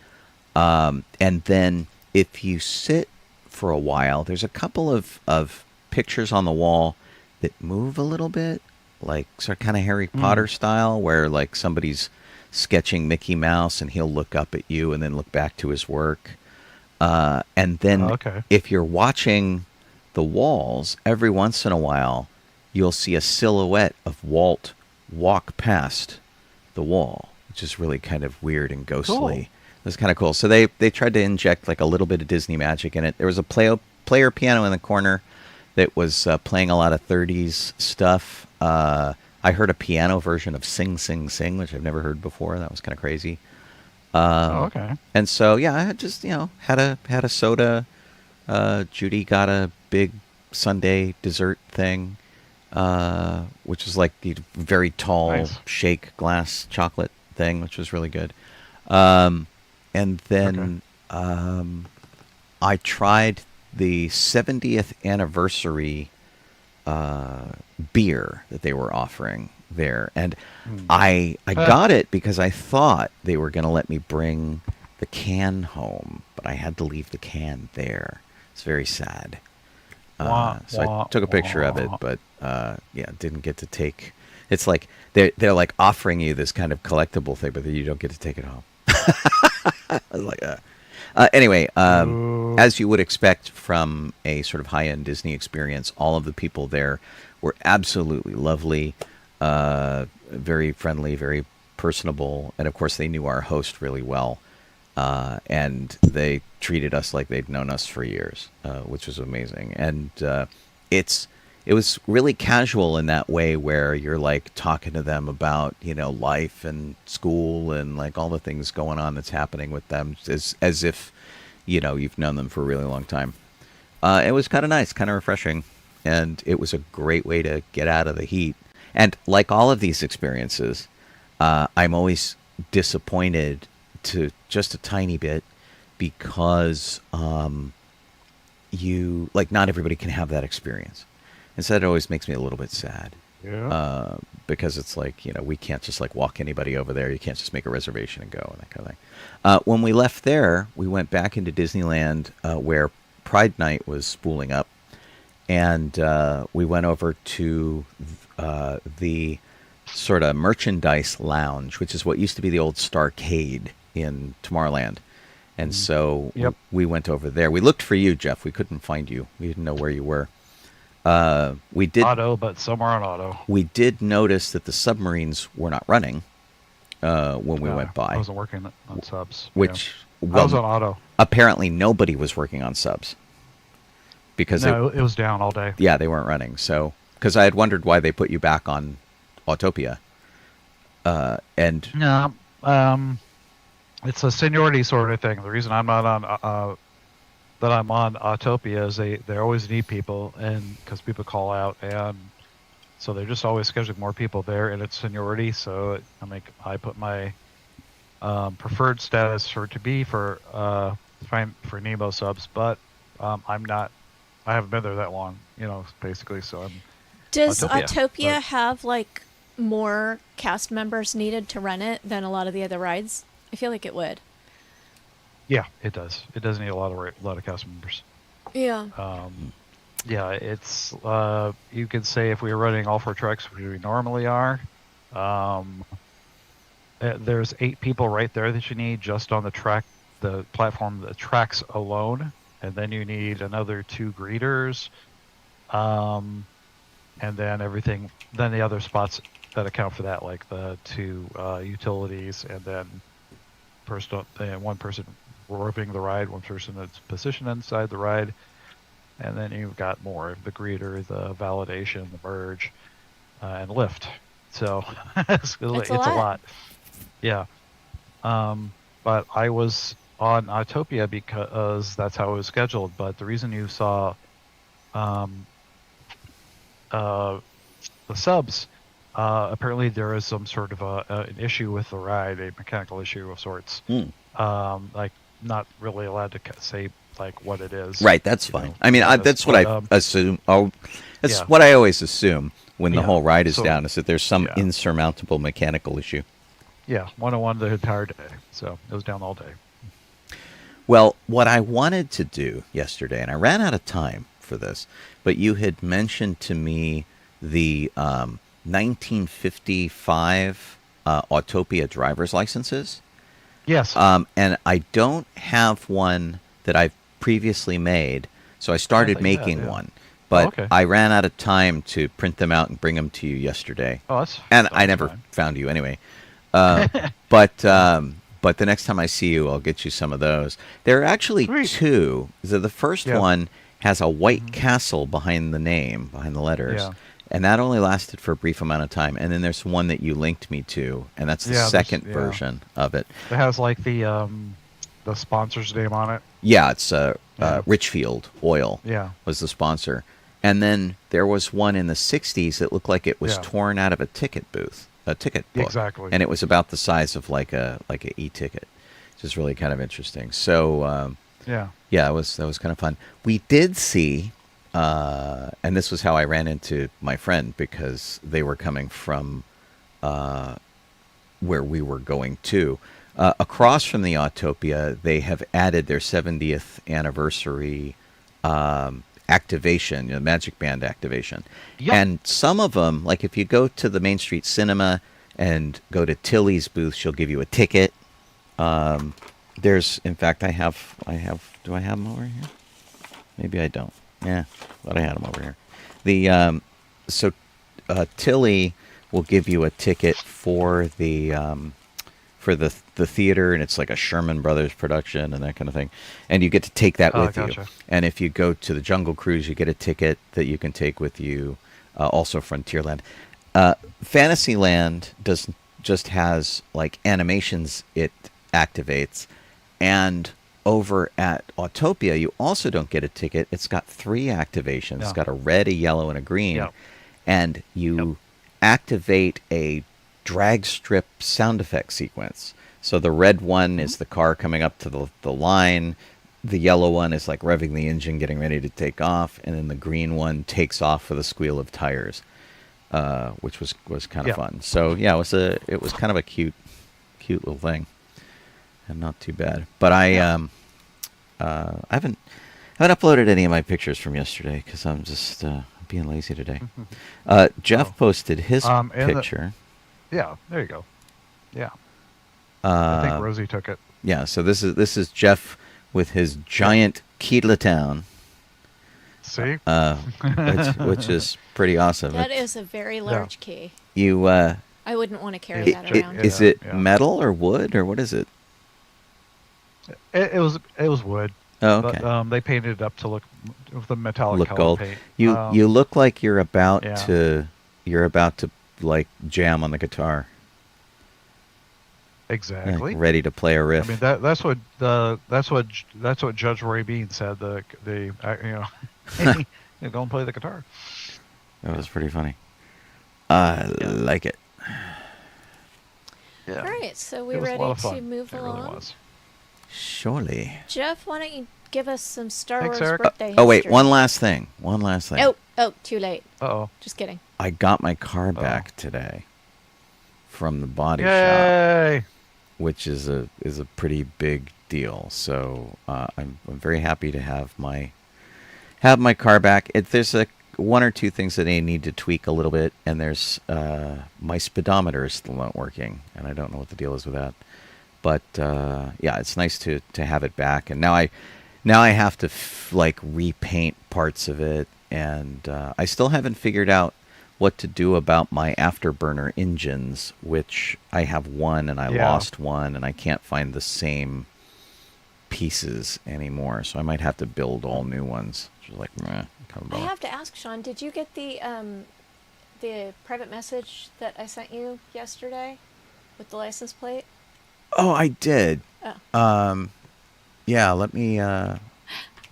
And then if you sit for a while, there's a couple of pictures on the wall that move a little bit, like sort of kind of Harry Potter style, where like somebody's sketching Mickey Mouse and he'll look up at you and then look back to his work. And then if you're watching the walls, every once in a while, you'll see a silhouette of Walt walk past the wall, which is really kind of weird and ghostly. Cool. It was kind of cool. So they tried to inject like a little bit of Disney magic in it. There was a player piano in the corner that was playing a lot of 30s stuff. I heard a piano version of Sing, Sing, Sing, which I've never heard before. That was kind of crazy. And so, yeah, I just, had a soda. Judy got a big Sunday dessert thing, which is like the very tall shake glass chocolate thing, which was really good. And then I tried the 70th anniversary beer that they were offering there, and I got it because I thought they were going to let me bring the can home, but I had to leave the can there. It's very sad. So I took a picture of it, but didn't get to take. It's like they're like offering you this kind of collectible thing, but then you don't get to take it home. I was like, anyway, as you would expect from a sort of high-end Disney experience, all of the people there were absolutely lovely, very friendly, very personable, and of course they knew our host really well, and they treated us like they'd known us for years, which was amazing. And it was really casual in that way, where you're like talking to them about life and school and like all the things going on that's happening with them, as if you've known them for a really long time. It was kind of nice, kind of refreshing, and it was a great way to get out of the heat. And like all of these experiences, I'm always disappointed to just a tiny bit, because not everybody can have that experience. And so that always makes me a little bit sad. Yeah. Because it's like, we can't just like walk anybody over there. You can't just make a reservation and go and that kind of thing. When we left there, we went back into Disneyland, where Pride Night was spooling up. And we went over to the sort of merchandise lounge, which is what used to be the old Starcade in Tomorrowland. And so we went over there. We looked for you, Jeff. We couldn't find you. We didn't know where you were. We did Auto, but somewhere on Auto. We did notice that the submarines were not running when we went by. I wasn't working on subs. Which I was on Auto. Apparently, nobody was working on subs because it was down all day. Yeah, they weren't running. So, because I had wondered why they put you back on Autopia, and it's a seniority sort of thing. The reason I'm not on that I'm on Autopia is they always need people, and because people call out, and so they're just always scheduling more people there, and it's seniority. So I put my preferred status for Nemo subs, but I'm not. I haven't been there that long, basically. So I'm. Does Autopia have like more cast members needed to run it than a lot of the other rides? I feel like it would. Yeah, it does. It does need a lot of cast members. Yeah. Yeah, it's you could say if we were running all 4 tracks, which we normally are, there's 8 people right there that you need just on the platform, the tracks alone, and then you need another 2 greeters, and then then the other spots that account for that, like the 2 utilities, and then one person roping the ride, one person that's positioned inside the ride. And then you've got more, the greeter, the validation, the merge, and lift. So it's a lot. Yeah. But I was on Autopia because that's how it was scheduled. But the reason you saw the subs, apparently there is some sort of an issue with the ride, a mechanical issue of sorts. Like, not really allowed to say like what it is. Right, that's fine. I mean, that's what I assume. That's what I always assume when the whole ride is down, is that there's some insurmountable mechanical issue. Yeah, 101 the entire day. So it was down all day. Well, what I wanted to do yesterday, and I ran out of time for this, but you had mentioned to me the 1955 Autopia driver's licenses. Yes. And I don't have one that I've previously made, so I started making one. But I ran out of time to print them out and bring them to you yesterday. And I never found you anyway. But the next time I see you, I'll get you some of those. There are actually 2. So the first one has a white castle behind the name, behind the letters. Yeah. And that only lasted for a brief amount of time. And then there's one that you linked me to, and that's the second version of it. It has like the sponsor's name on it. Yeah, it's Richfield Oil was the sponsor. And then there was one in the 60s that looked like it was torn out of a ticket booth, a ticket book. Exactly. And it was about the size of like a e-ticket, which is really kind of interesting. So, that was kind of fun. We did see... and this was how I ran into my friend, because they were coming from where we were going to. Across from the Autopia, they have added their 70th anniversary activation, Magic Band activation. Yep. And some of them, like if you go to the Main Street Cinema and go to Tilly's booth, she'll give you a ticket. There's, in fact, do I have them over here? Maybe I don't. Yeah, thought I had them over here. Tilly will give you a ticket for the theater, and it's like a Sherman Brothers production and that kind of thing, and you get to take that with you. And if you go to the Jungle Cruise, you get a ticket that you can take with you. Also, Frontierland, Fantasyland just has like animations it activates, and over at Autopia, you also don't get a ticket. It's got 3 activations. It's got a red, a yellow, and a green. And you activate a drag strip sound effect sequence. So the red one is the car coming up to the line. The yellow one is like revving the engine, getting ready to take off. And then the green one takes off with a squeal of tires, which was kind of fun. So, it was kind of a cute little thing. And not too bad. But I haven't uploaded any of my pictures from yesterday because I'm just being lazy today. Jeff posted his picture. There you go. Yeah. I think Rosie took it. Yeah, so this is Jeff with his giant key to the town. See? which is pretty awesome. That is a very large key. You I wouldn't want to carry that around. Is it metal or wood, or what is it? It was wood. Oh, okay. But they painted it up to look with the metallic color gold. paint. You look like you're about to like jam on the guitar. Exactly. Like, ready to play a riff. I mean that's what Judge Roy Bean said. Go and play the guitar. That was pretty funny. I like it. Yeah. All right, so we're ready to move along. Really was. Surely. Jeff, why don't you give us some Star Wars Eric. birthday history? Oh, wait, one last thing. Oh, too late. Uh-oh. Just kidding. I got my car back today. from the body shop, Yay! which is a pretty big deal. So I'm very happy to have my car back. There's one or two things that I need to tweak a little bit, and there's my speedometer is still not working, and I don't know what the deal is with that. But yeah, it's nice to have it back, and now I have to repaint parts of it, and I still haven't figured out what to do about my afterburner engines, which I have one and I lost one, and I can't find the same pieces anymore, so I might have to build all new ones. Which is I have to ask, Sean, did you get the private message that I sent you yesterday with the license plate? Oh, I did. Oh. Yeah, let me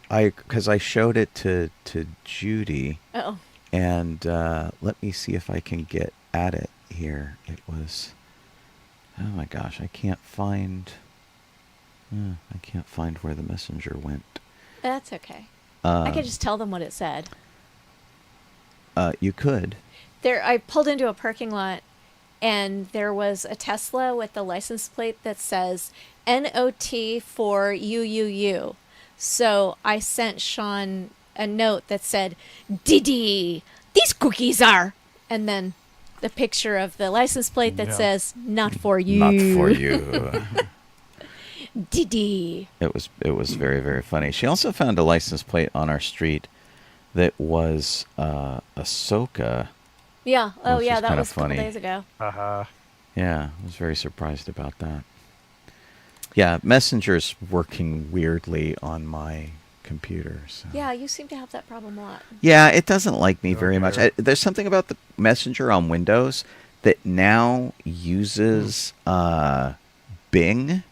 because I showed it to Judy. Oh. And let me see if I can get at it here. It was, oh my gosh, I can't find where the messenger went. That's okay. I could just tell them what it said. You could. I pulled into a parking lot, and there was a Tesla with the license plate that says NOT for UUU. So I sent Sean a note that said, Didi, these cookies are, and then the picture of the license plate that says, not for you. Not for you. Didi. It was very, very funny. She also found a license plate on our street that was Ahsoka. Yeah. Oh, which yeah, is that kinda was a couple funny. days ago. Yeah, I was very surprised about that. Yeah, Messenger's working weirdly on my computer. So. Yeah, you seem to have that problem a lot. Yeah, it doesn't like me very much. There's something about the Messenger on Windows that now uses Bing,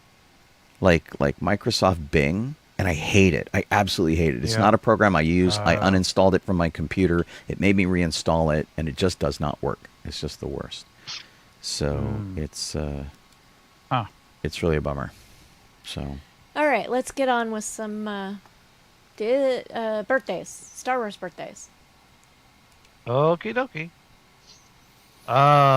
like Microsoft Bing, and I hate it. I absolutely hate it. It's not a program I use. I uninstalled it from my computer. It made me reinstall it, and it just does not work. It's just the worst. So it's really a bummer. So. All right, let's get on with some birthdays, Star Wars birthdays. Okie dokie.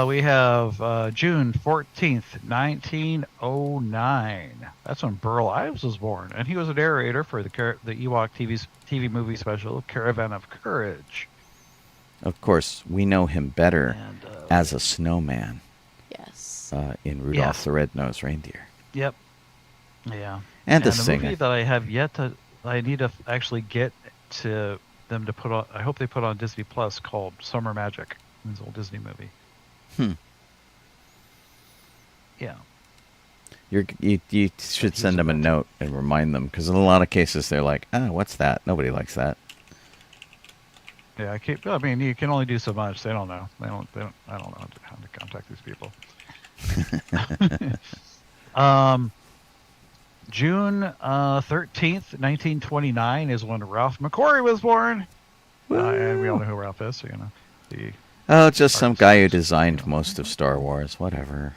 We have June 14th, 1909. That's when Burl Ives was born, and he was a narrator for the Ewok TV movie special Caravan of Courage. Of course, we know him better as a snowman. Yes. In Rudolph the Red-Nosed Reindeer. Yep. Yeah. And the movie singer. that I have yet to, I need to actually get to them to put on. I hope they put on Disney Plus, called Summer Magic. It's an old Disney movie. Yeah. You should send them a note and remind them, because in a lot of cases they're like, "Oh, what's that? Nobody likes that." Yeah, I mean, you can only do so much. They don't know. I don't know how to contact these people. June 13th, 1929 is when Ralph McQuarrie was born. And we all know who Ralph is, so Just some guy who designed most of Star Wars. Whatever.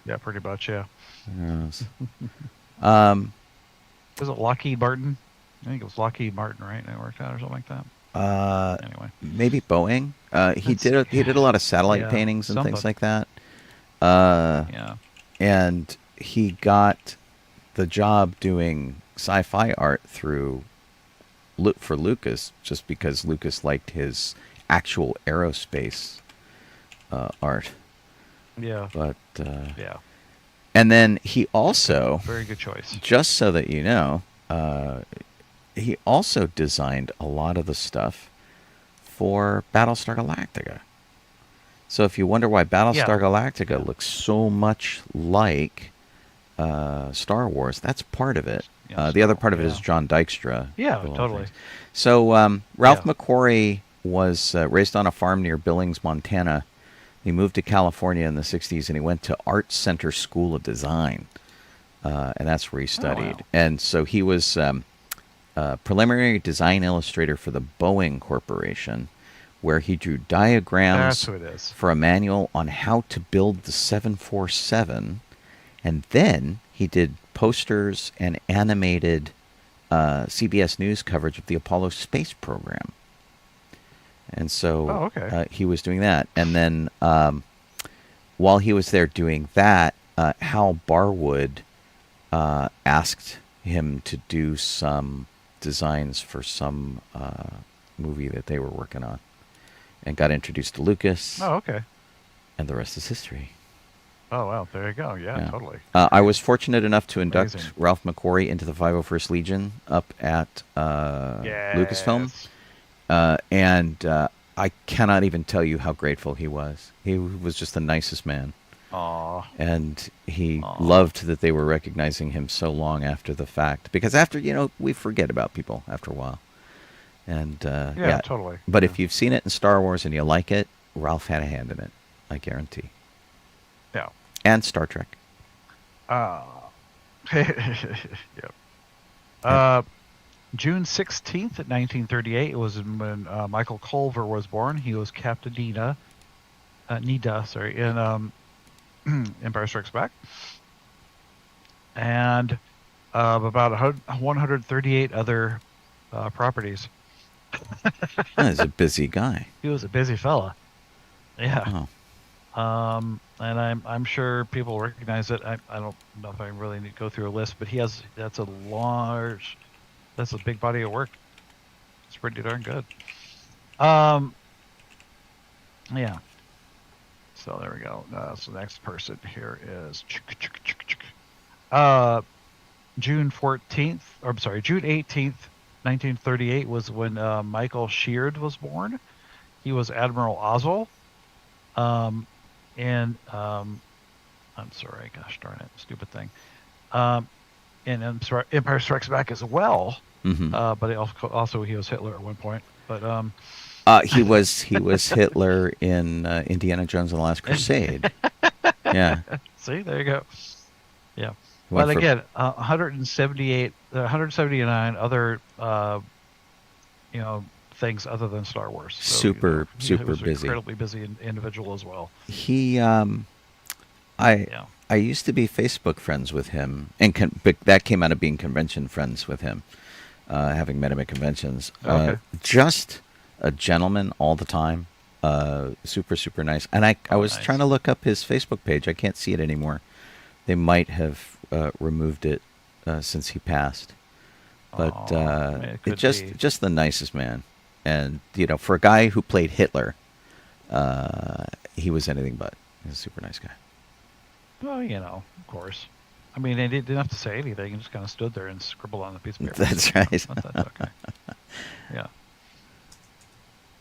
Yeah, pretty much, yeah. Who knows? Was it Lockheed Martin? I think it was Lockheed Martin, right? It worked out or something like that. Anyway, maybe Boeing. He did a lot of satellite paintings and things like that. And he got the job doing sci-fi art for Lucas, just because Lucas liked his actual aerospace art. Yeah. But and then he also, very good choice. Just so that you know, he also designed a lot of the stuff for Battlestar Galactica. So if you wonder why Battlestar Galactica looks so much like Star Wars, that's part of it. The other part of it is John Dykstra. Yeah, totally. So Ralph McQuarrie was raised on a farm near Billings, Montana. He moved to California in the 60s, and he went to Art Center School of Design. And that's where he studied. Oh, wow. And so he was preliminary design illustrator for the Boeing Corporation, where he drew diagrams for a manual on how to build the 747. And then he did posters and animated CBS News coverage of the Apollo space program. And so he was doing that. And then while he was there doing that, Hal Barwood asked him to do some designs for some movie that they were working on, and got introduced to Lucas. Oh, okay. And the rest is history. Oh, wow. There you go. Yeah. Totally. I was fortunate enough to induct Amazing. Ralph McQuarrie into the 501st Legion up at Lucasfilm. And I cannot even tell you how grateful he was. He was just the nicest man. Aw. And he loved that they were recognizing him so long after the fact. Because after, we forget about people after a while. And Yeah, totally. But if you've seen it in Star Wars and you like it, Ralph had a hand in it. I guarantee. Yeah. And Star Trek. Yep. June 16th, 1938 was when Michael Culver was born. He was Captain Nida, in Empire Strikes Back. And about 138 other properties. He's a busy guy. He was a busy fella. Yeah. Oh. And I'm sure people recognize it. I don't know if I really need to go through a list, but that's a big body of work. It's pretty darn good. Yeah. So there we go. So the next person here is June 18th, 1938 was when Michael Sheard was born. He was Admiral Ozzel. I'm sorry, gosh darn it, stupid thing. And Empire Strikes Back as well. Mm-hmm. But also he was Hitler at one point. But he was Hitler in Indiana Jones and the Last Crusade. Yeah. See, there you go. Yeah. Went But for- again, 179 other things other than Star Wars. So, Super he was busy. Incredibly busy individual as well. He, I used to be Facebook friends with him, and that came out of being convention friends with him, having met him at conventions. Okay. Just a gentleman all the time. Super, super nice. And I was nice. trying to look up his Facebook page. I can't see it anymore. They might have removed it since he passed. But it could just be. just the nicest man. And, for a guy who played Hitler, he was anything but. He's a super nice guy. Well, of course. I mean, they didn't have to say anything. He just kind of stood there and scribbled on a piece of paper. That's right. That's okay. Yeah.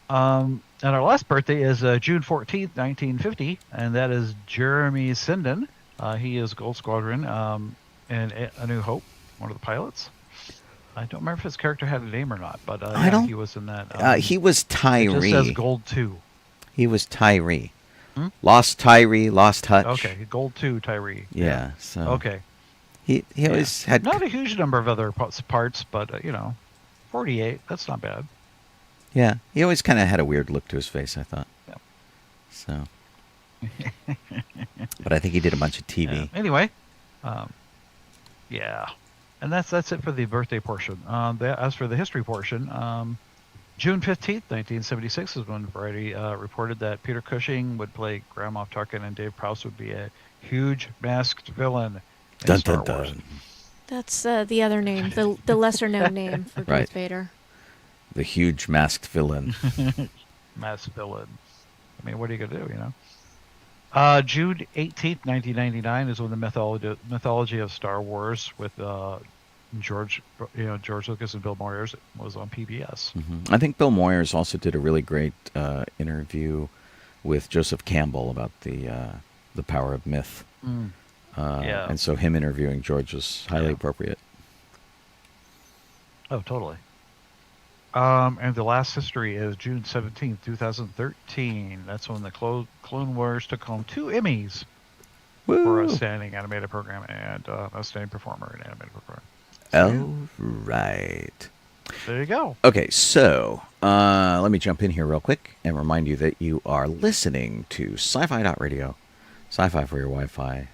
And our last birthday is June 14th, 1950, and that is Jeremy Sinden. He is Gold Squadron in A New Hope, one of the pilots. I don't remember if his character had a name or not, but he was in that. He was It Tyree. just says Gold 2. He was Tyree. Lost Tyree, lost touch. Okay, Gold 2 Tyree. Yeah. So Okay. he always had. Not a huge number of other parts, but 48. That's not bad. Yeah. He always kind of had a weird look to his face, I thought. Yeah. So. But I think he did a bunch of TV. Yeah. Anyway, yeah, and that's it for the birthday portion. As for the history portion, June 15th, 1976 is when Variety reported that Peter Cushing would play Grand Moff Tarkin and Dave Prowse would be a huge masked villain in Dun, Star dun, Wars. dun. That's the other name, the lesser known name for Darth Right. Vader. The huge masked villain. Masked villain. I mean, what are you gonna do? June 18th, 1999 is when the mythology of Star Wars with George Lucas and Bill Moyers was on PBS. I think Bill Moyers also did a really great interview with Joseph Campbell about the power of myth. Yeah. And so him interviewing George was highly appropriate. Oh, totally. And the last history is June 17th, 2013. That's when the Clone Wars took home 2 Emmys for Outstanding Animated Program and Outstanding Performer in Animated Program. Oh, right. There you go. Okay, so let me jump in here real quick and remind you that you are listening to sci-fi.radio, sci-fi for your Wi-Fi,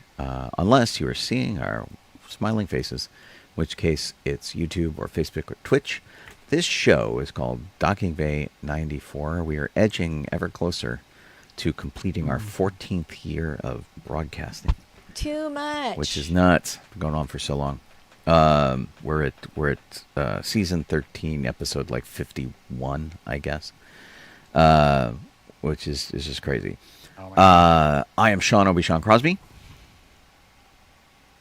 unless you are seeing our smiling faces, in which case it's YouTube or Facebook or Twitch. This show is called Docking Bay 94. We are edging ever closer to completing our 14th year of broadcasting, Too much. which is nuts. Been going on for so long. We're at season 13, episode like 51, I guess. Which is just crazy. I am Sean Obi-Shawn Crosby.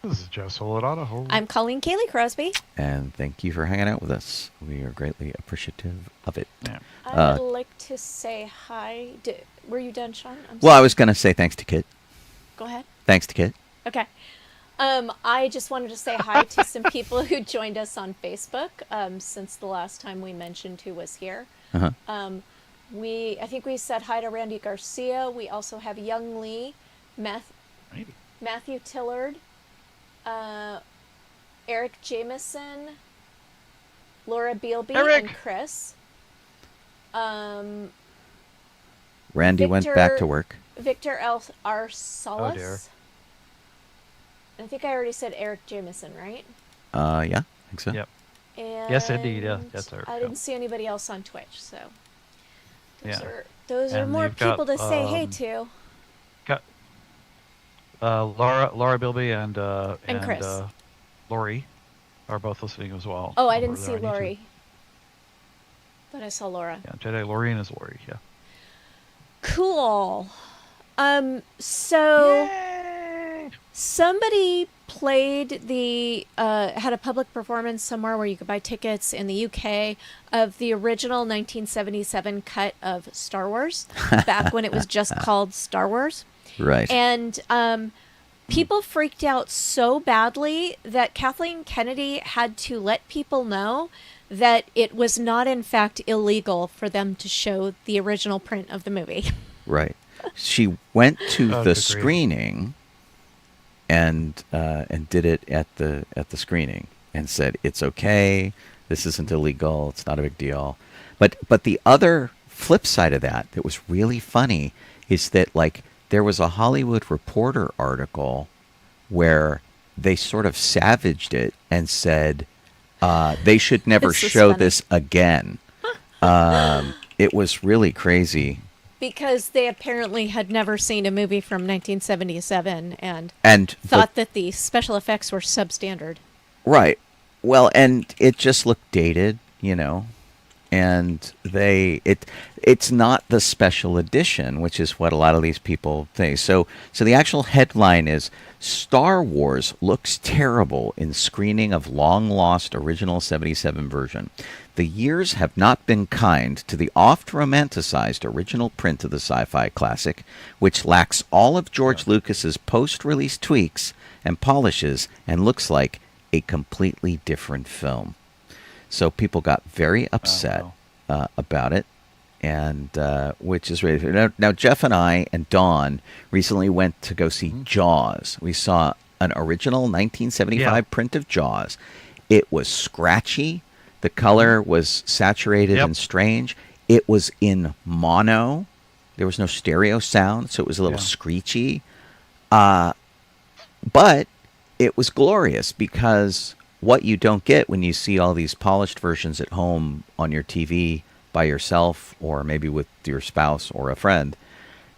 This is Jeff Solo Donoho. I'm Colleen Kaylee Crosby. And thank you for hanging out with us. We are greatly appreciative of it. Yeah. I would like to say hi. Were you done, Sean? Well, I was going to say thanks to Kit. Go ahead. Thanks to Kit. Okay. I just wanted to say hi to some people who joined us on Facebook since the last time we mentioned who was here. Uh-huh. I think we said hi to Randy Garcia. We also have Young Lee, Matthew Tillard, Eric Jameson, Laura Bealby, and Chris. Randy went back to work. Victor R. Salas. Oh, dear. I think I already said Eric Jameson, right? Yeah, I think so. Yep. And Yes, indeed. Yeah, that's Eric. I didn't see anybody else on Twitch, so those Yeah. are And more you've got, people to say hey to. Got Laura Bilby and Chris. Lori are both listening as well. Oh, I didn't Over see there on YouTube. Lori, but I saw Laura. Yeah, Jedi Lorraine is Lori. Yeah. Cool. So Yay! somebody played had a public performance somewhere where you could buy tickets in the UK of the original 1977 cut of Star Wars, back when it was just called Star Wars. Right. And people freaked out so badly that Kathleen Kennedy had to let people know that it was not, in fact, illegal for them to show the original print of the movie. Right. She went to Oh, the good grief. screening and did it at the screening and said it's okay. This isn't illegal. It's not a big deal. But the other flip side of that was really funny is that like there was a Hollywood Reporter article where they sort of savaged it and said they should never This is show funny. this again. It was really crazy. Because they apparently had never seen a movie from 1977 and And thought that the special effects were substandard. right. Well, and it just looked dated, you know. And it's not the special edition, which is what a lot of these people think. So the actual headline is Star Wars looks terrible in screening of long lost original 77 version. The years have not been kind to the oft romanticized original print of the sci-fi classic, which lacks all of George Lucas's post-release tweaks and polishes and looks like a completely different film. So people got very upset about it, and which is really now Jeff and I and Dawn recently went to go see Jaws. We saw an original 1975 print of Jaws. It was scratchy. The color was saturated and strange. It was in mono. There was no stereo sound, so it was a little screechy. But it was glorious because what you don't get when you see all these polished versions at home on your TV by yourself or maybe with your spouse or a friend,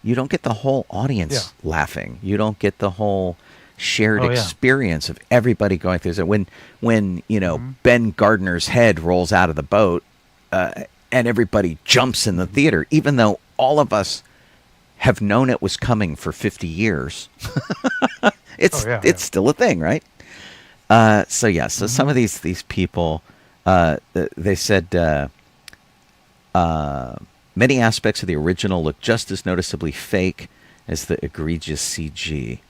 you don't get the whole audience laughing. You don't get the whole shared experience of everybody going through it. When you know Ben Gardner's head rolls out of the boat and everybody jumps in the theater, even though all of us have known it was coming for 50 years. It's still a thing, right? So some of these people, they said many aspects of the original look just as noticeably fake as the egregious CG.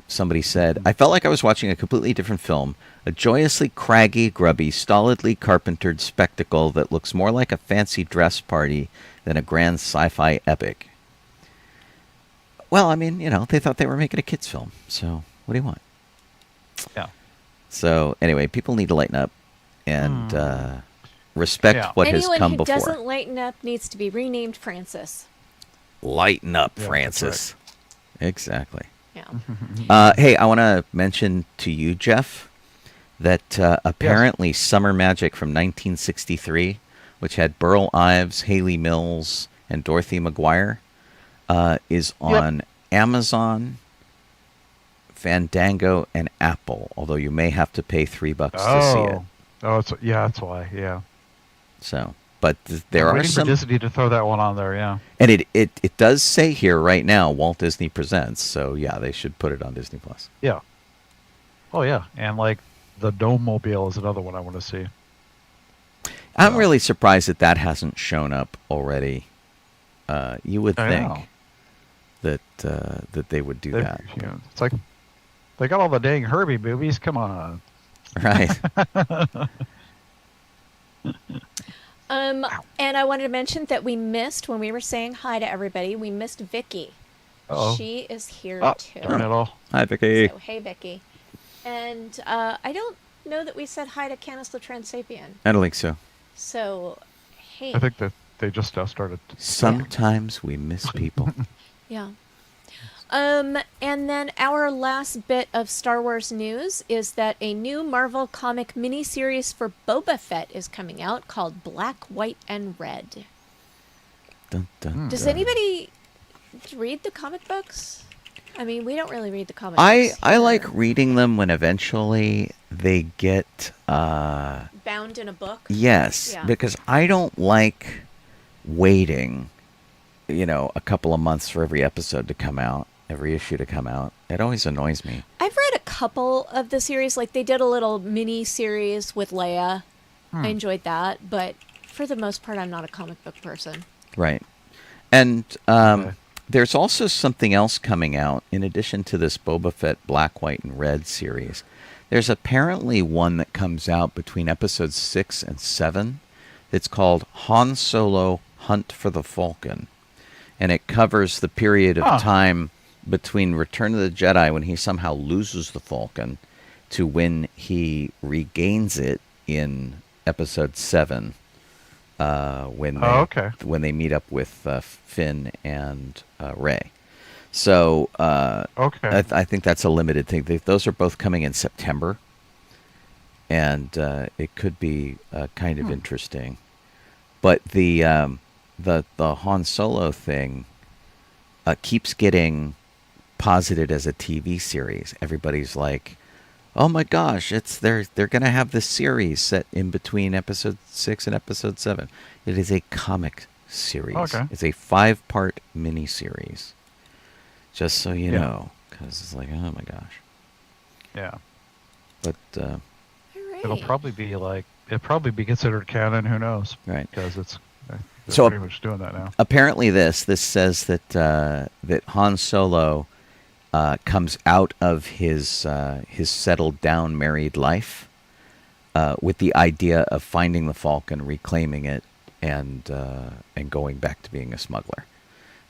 Somebody said, I felt like I was watching a completely different film, a joyously craggy, grubby, stolidly carpentered spectacle that looks more like a fancy dress party than a grand sci-fi epic. Well, I mean, you know, they thought they were making a kids' film, so what do you want? Yeah. So anyway, people need to lighten up and respect what has come before. Anyone who doesn't lighten up needs to be renamed Francis. Lighten up, Yeah, Francis. Exactly. Yeah. Hey, I want to mention to you, Jeff, that apparently Summer Magic from 1963, which had Burl Ives, Haley Mills, and Dorothy McGuire, is on Amazon, Fandango, and Apple. Although you may have to pay $3 to see it. Oh, that's why. Yeah. So, but there I'm are waiting some. for Disney to throw that one on there. Yeah. And it does say here right now Walt Disney Presents. So yeah, they should put it on Disney Plus. Yeah. Oh yeah, and like the Dome Mobile is another one I want to see. I'm really surprised that hasn't shown up already. You would I think know. that they would do that. You know, it's like they got all the dang Herbie movies. Come on. Right. And I wanted to mention that we missed, when we were saying hi to everybody, we missed Vicky. Uh-oh. She is here too. Darn it all. Hi, Vicky. So, hey, Vicky. And I don't know that we said hi to Canis the Transapien. I don't think so. So, hey. I think that they just started. Sometimes we miss people. Yeah. And then our last bit of Star Wars news is that a new Marvel comic miniseries for Boba Fett is coming out called Black, White, and Red. Dun, dun, Does dun. anybody read the comic books? I mean, we don't really read the comic I books. like reading them when eventually they get bound in a book. yes, Yeah. because I don't like waiting, a couple of months for every episode to come out, every issue to come out. It always annoys me. I've read a couple of the series. Like, they did a little mini series with Leia. I enjoyed that, but for the most part, I'm not a comic book person. Right. And Okay. there's also something else coming out in addition to this Boba Fett Black, White, and Red series. There's apparently one that comes out between episodes 6 and 7. It's called Han Solo Hunt for the Falcon. And it covers the period of time between Return of the Jedi, when he somehow loses the Falcon, to when he regains it in episode 7. When they meet up with Finn and Rey. So Okay. I think that's a limited thing. Those are both coming in September, and it could be kind of interesting. But the Han Solo thing keeps getting posited as a TV series. Everybody's like, "Oh my gosh, they're going to have this series set in between episode 6 and episode 7." It is a comic series. Okay. It's a 5-part miniseries. Just so you know, because it's like, oh my gosh. Yeah. But All right. It'll probably be considered canon. Who knows? right. Because they're So- pretty much doing that now. Apparently, this says that Han Solo comes out of his settled down married life with the idea of finding the Falcon, reclaiming it, and going back to being a smuggler.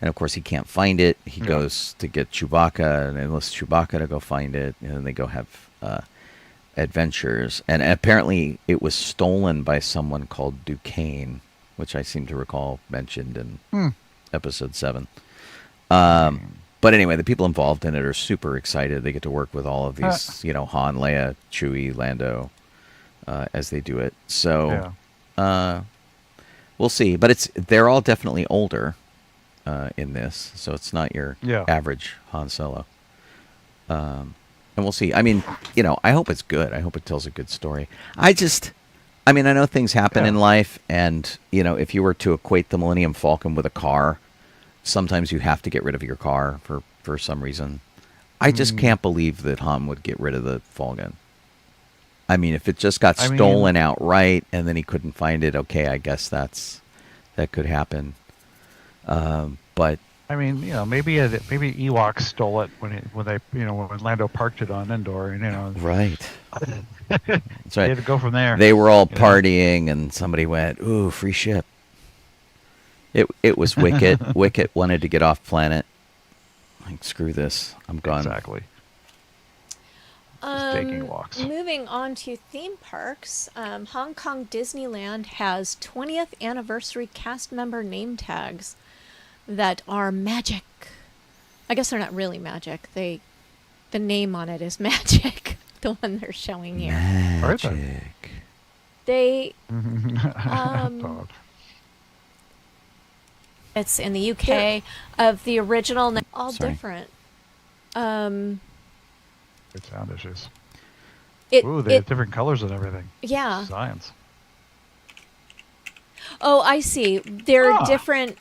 And of course, he can't find it. He goes to get Chewbacca and enlists Chewbacca to go find it, and then they go have adventures. And apparently, it was stolen by someone called Duquesne, which I seem to recall mentioned in episode 7. But anyway, the people involved in it are super excited. They get to work with all of these, Han, Leia, Chewie, Lando, as they do it. So we'll see. But they're all definitely older in this, so it's not your average Han Solo. And we'll see. I mean, I hope it's good. I hope it tells a good story. I know things happen in life, and, if you were to equate the Millennium Falcon with a car, sometimes you have to get rid of your car for some reason. I just can't believe that Han would get rid of the Falcon. I mean, if it just got stolen outright and then he couldn't find it, okay, I guess that could happen. But I mean, maybe Ewoks stole it when Lando parked it on Endor, and right. That's right. They had to go from there. They were all partying, and somebody went, "Ooh, free ship." It was Wicket. Wicket wanted to get off planet. Like, screw this, I'm gone. Exactly. Taking walks. Moving on to theme parks, Hong Kong Disneyland has 20th anniversary cast member name tags that are magic. I guess they're not really magic. The name on it is magic. The one they're showing here. Magic. They Dog. It's in the UK of the original, all Sorry. different. Good sound issues. It, Ooh, they have it different colors and everything. yeah. Science. Oh, I see. They're Ah. different.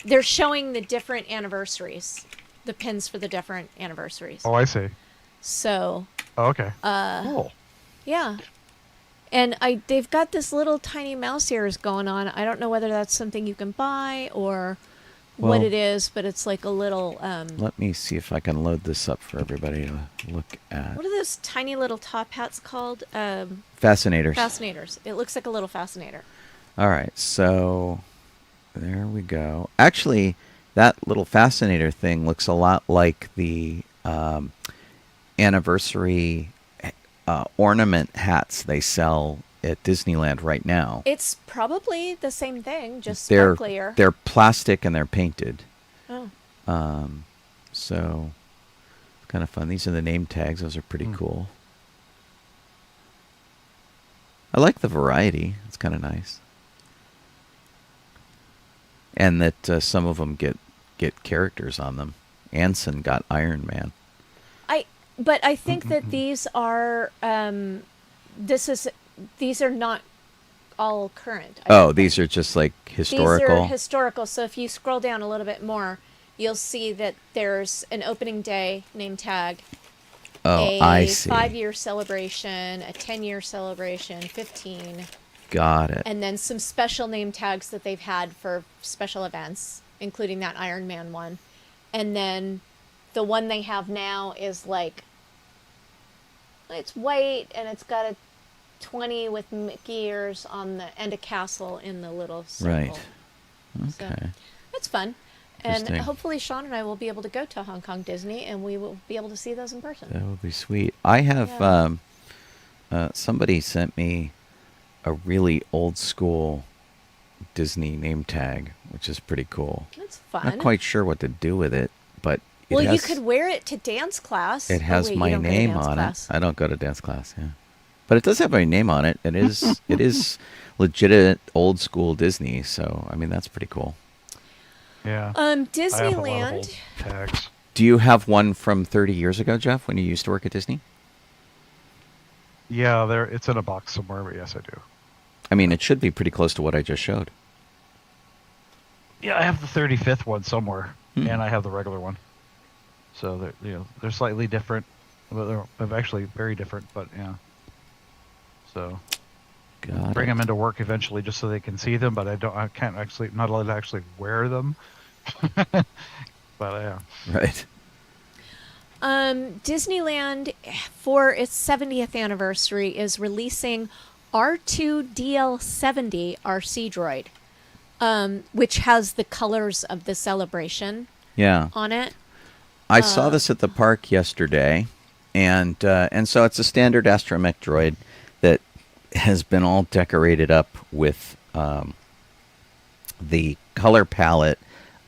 They're showing the different anniversaries, the pins for the different anniversaries. Oh, I see. So, Oh, okay. Cool. yeah. And they've got this little tiny mouse ears going on. I don't know whether that's something you can buy or what Well- it is, but it's like a little. Let me see if I can load this up for everybody to look at. What are those tiny little top hats called? Fascinators. Fascinators. It looks like a little fascinator. All right, so there we go. Actually, that little fascinator thing looks a lot like the anniversary ornament hats they sell at Disneyland right now. It's probably the same thing, just They're sparklier. they're plastic and they're painted. Oh. So it's kind of fun. These are the name tags. Those are pretty cool. I like the variety. It's kind of nice. And that some of them get characters on them. Anson got Iron Man. But I think that these are these are not all current. These are just like historical. These are historical. So if you scroll down a little bit more, you'll see that there's an opening day name tag, I see. 5-year celebration, a 10-year celebration, 15, Got it. and then some special name tags that they've had for special events, including that Iron Man one. And then the one they have now is like, it's white and it's got a 20 with Mickey ears on the and a castle in the little circle. Right. So Okay. it's fun. And Interesting. hopefully Sean and I will be able to go to Hong Kong Disney and we will be able to see those in person. That would be sweet. I have Yeah. somebody sent me a really old school Disney name tag, which is pretty cool. That's fun. Not quite sure what to do with it, but Well, it you has, could wear it to dance class. it has Oh, wait, you my don't go to name dance on class. it. I don't go to dance class, yeah. But it does have my name on it. It is it is legitimate old school Disney, so I mean that's pretty cool. Yeah. I have a lot of Disneyland. old tags. Do you have one from 30 years ago, Jeff, when you used to work at Disney? Yeah, it's in a box somewhere, but yes, I do. I mean, it should be pretty close to what I just showed. Yeah, I have the 35th one somewhere, Hmm. and I have the regular one. So they're slightly different, but they're actually very different. But yeah, so Got bring it. them into work eventually just so they can see them. But I can't actually, not allowed to actually wear them. But yeah. Right. Disneyland, for its 70th anniversary, is releasing R2DL70 RC Droid, which has the colors of the celebration Yeah. on it. I saw this at the park yesterday, and so it's a standard astromech droid that has been all decorated up with the color palette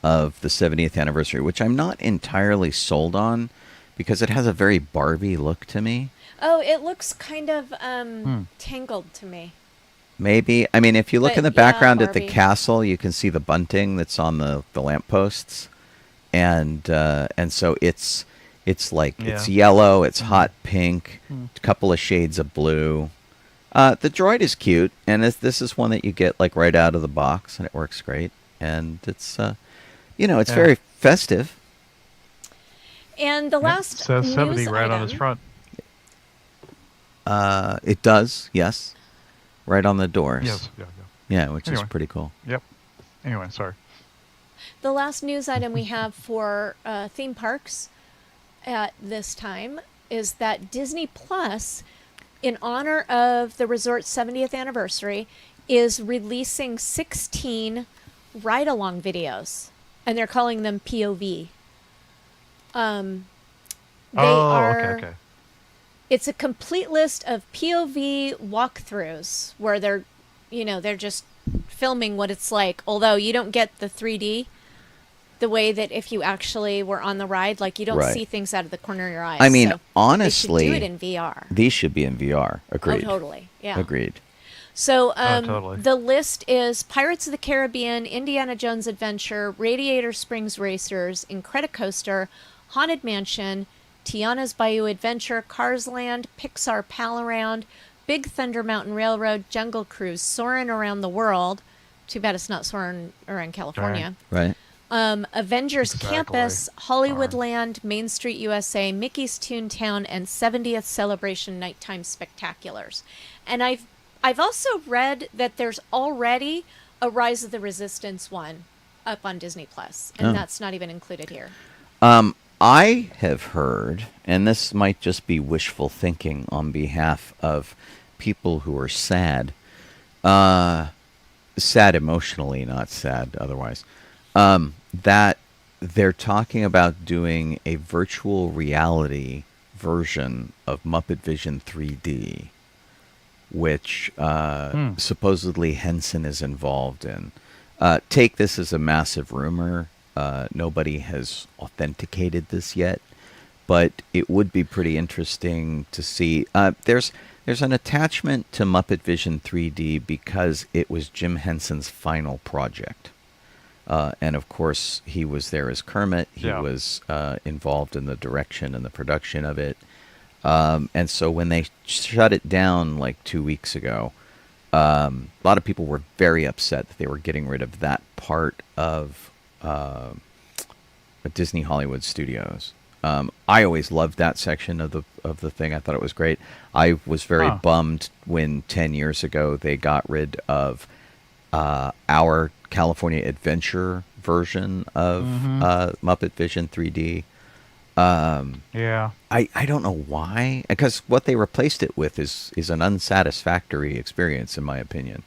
of the 70th anniversary, which I'm not entirely sold on because it has a very Barbie look to me. Oh, it looks kind of tangled to me. Maybe. I mean, if you look But, in the yeah, background at the Barbie. castle, you can see the bunting that's on the lampposts. And so it's like it's Yeah. yellow, it's hot pink, a couple of shades of blue. The droid is cute, and this is one that you get like right out of the box, and it works great. And it's it's Yeah. very festive. And the last It says 70 news right on his item- front. It does, yes, right on the doors. Yes. Yeah. Yeah, which is Anyway. pretty cool. Yep. Anyway, sorry. The last news item we have for theme parks at this time is that Disney Plus, in honor of the resort's 70th anniversary, is releasing 16 ride-along videos, and they're calling them POV. Okay. It's a complete list of POV walkthroughs where they're just filming what it's like. Although you don't get the 3D, the way that if you actually were on the ride, like you don't Right. see things out of the corner of your eyes. I mean, So honestly, they should do it in VR. these should be in VR. Agreed. Oh, totally. Yeah. Agreed. So totally. the list is Pirates of the Caribbean, Indiana Jones Adventure, Radiator Springs Racers, Incredicoaster, Haunted Mansion, Tiana's Bayou Adventure, Cars Land, Pixar Pal Around, Big Thunder Mountain Railroad, Jungle Cruise, Soarin' Around the World. Too bad it's not Soarin' Around California. Right. Avengers Exactly. Campus, Hollywoodland, Main Street USA, Mickey's Toontown, and 70th Celebration Nighttime Spectaculars. And I've also read that there's already a Rise of the Resistance one up on Disney Plus, and that's not even included here. I have heard, and this might just be wishful thinking on behalf of people who are sad, sad emotionally, not sad otherwise, that they're talking about doing a virtual reality version of Muppet Vision 3D, which supposedly Henson is involved in. Take this as a massive rumor. Nobody has authenticated this yet, but it would be pretty interesting to see. There's an attachment to Muppet Vision 3D because it was Jim Henson's final project. And of course, he was there as Kermit. He was involved in the direction and the production of it. And so when they shut it down like 2 weeks ago, a lot of people were very upset that they were getting rid of that part of Disney Hollywood Studios. I always loved that section of the thing. I thought it was great. I was very bummed when 10 years ago they got rid of our California Adventure version of Muppet Vision 3D. I don't know why, because what they replaced it with is an unsatisfactory experience, in my opinion.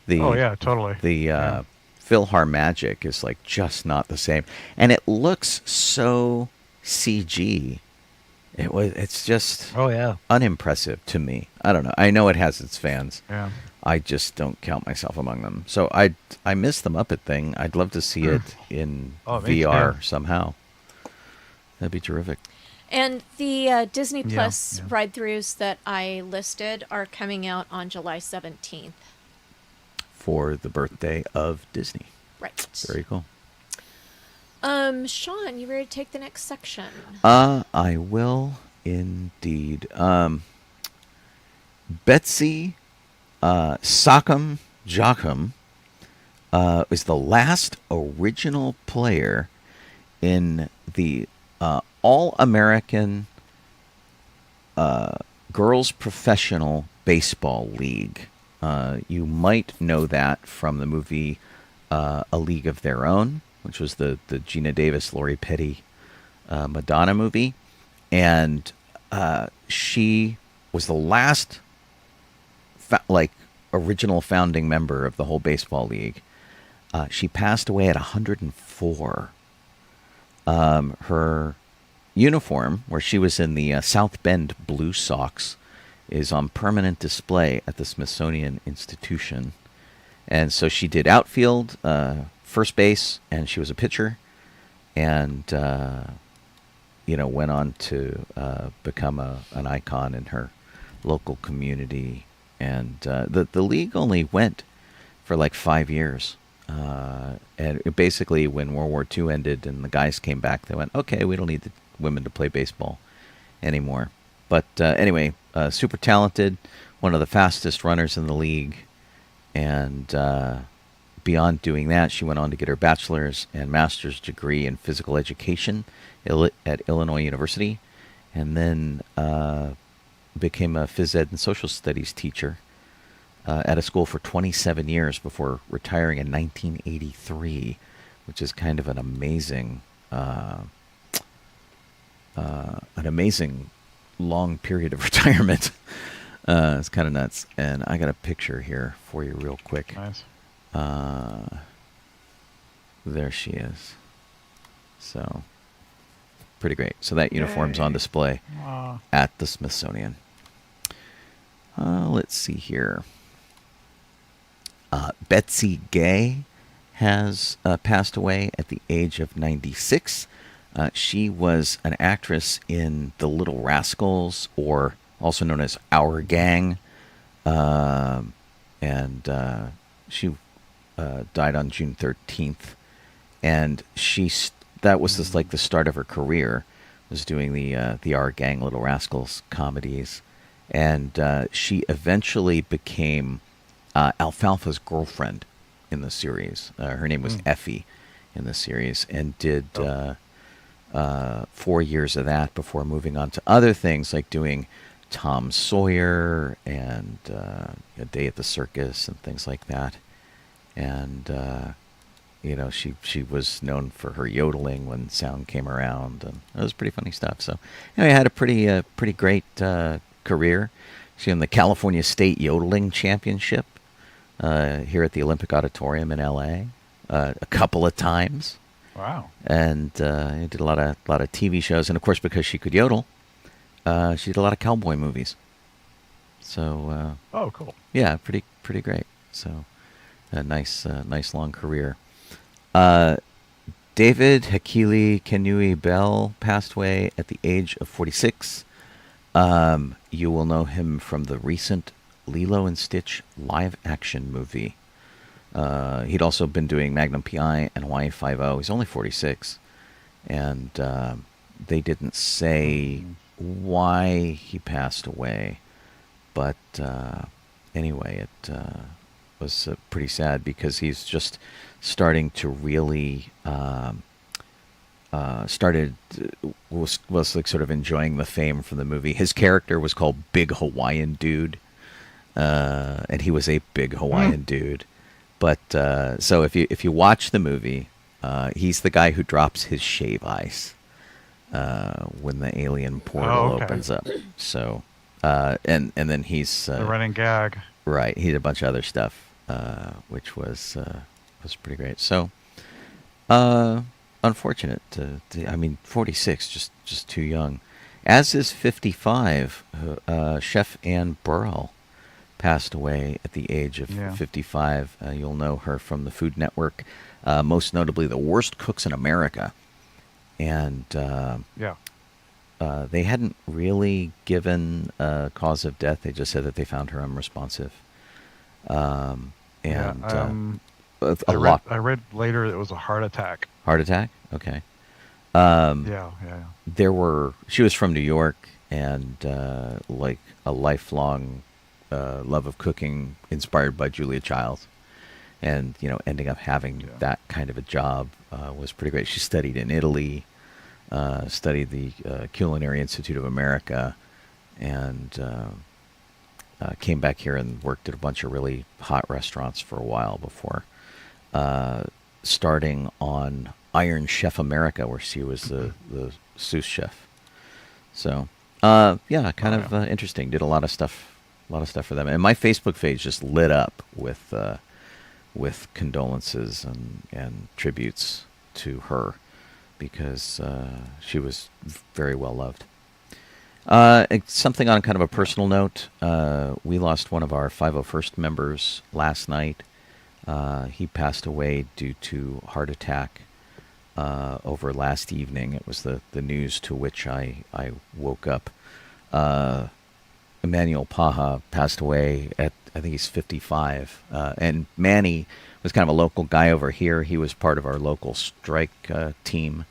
Totally. The PhilharMagic is like just not the same, and it looks so CG. It's just unimpressive to me. I don't know. I know it has its fans. Yeah. I just don't count myself among them. So I miss the Muppet thing. I'd love to see it in VR somehow. That'd be terrific. And the Disney Plus ride-throughs that I listed are coming out on July 17th. For the birthday of Disney. Right. Very cool. Sean, you ready to take the next section? I will indeed. Betsy Sock'em Jock'em is the last original player in the All-American Girls Professional Baseball League. You might know that from the movie A League of Their Own, which was the Gina Davis, Lori Petty Madonna movie. And she was the last original founding member of the whole baseball league. She passed away at 104. Her uniform, where she was in the South Bend Blue Sox, is on permanent display at the Smithsonian Institution. And so she did outfield, first base, and she was a pitcher, and went on to become an icon in her local community. And the league only went for like 5 years. And basically, when World War II ended and the guys came back, they went, okay, we don't need the women to play baseball anymore. But anyway, super talented, one of the fastest runners in the league. And beyond doing that, she went on to get her bachelor's and master's degree in physical education at Illinois University. And then became a phys ed and social studies teacher at a school for 27 years before retiring in 1983, which is kind of an amazing long period of retirement. It's kind of nuts. And I got a picture here for you real quick. Nice. There she is. So, pretty great. So that uniform's on display at the Smithsonian. Let's see here. Betsy Gay has passed away at the age of 96. She was an actress in The Little Rascals, or also known as Our Gang. and she died on June 13th. And that was just like the start of her career, was doing the Our Gang Little Rascals comedies. And she eventually became Alfalfa's girlfriend in the series. Her name was Effie in the series, and did 4 years of that before moving on to other things like doing Tom Sawyer and A Day at the Circus and things like that. And she was known for her yodeling when sound came around, and it was pretty funny stuff. So I had a pretty great career. She won the California State Yodeling Championship here at the Olympic Auditorium in L.A. A couple of times. Wow. And did a lot of TV shows, and of course, because she could yodel, she did a lot of cowboy movies. So oh, cool. Yeah, pretty great. So a nice long career. David Hakili Kenui Bell passed away at the age of 46. You will know him from the recent Lilo and Stitch live-action movie. He'd also been doing Magnum P.I. and Hawaii Five-0. He's only 46. And they didn't say why he passed away. But anyway, it was pretty sad because he's just starting to really... was like sort of enjoying the fame from the movie. His character was called Big Hawaiian Dude, and he was a big Hawaiian dude. But so if you watch the movie, he's the guy who drops his shave ice when the alien portal opens up. So and then he's the running gag. Right, he did a bunch of other stuff, which was pretty great. So. Unfortunate. I mean, 46, just too young. As is 55, Chef Ann Burrell passed away at the age of 55. You'll know her from the Food Network, most notably The Worst Cooks in America. And they hadn't really given a cause of death. They just said that they found her unresponsive. I read later it was a heart attack. Heart attack? Okay. She was from New York, and like a lifelong love of cooking inspired by Julia Childs. And, ending up having that kind of a job was pretty great. She studied in Italy, studied the Culinary Institute of America, and came back here and worked at a bunch of really hot restaurants for a while before starting on Iron Chef America, where she was the sous chef. So, interesting. Did a lot of stuff for them. And my Facebook page just lit up with condolences and tributes to her, because she was very well loved. Something on kind of a personal note, we lost one of our 501st members last night. He passed away due to heart attack over last evening. It was the news to which I woke up. Emmanuel Paha passed away at, I think he's 55. And Manny was kind of a local guy over here. He was part of our local strike team,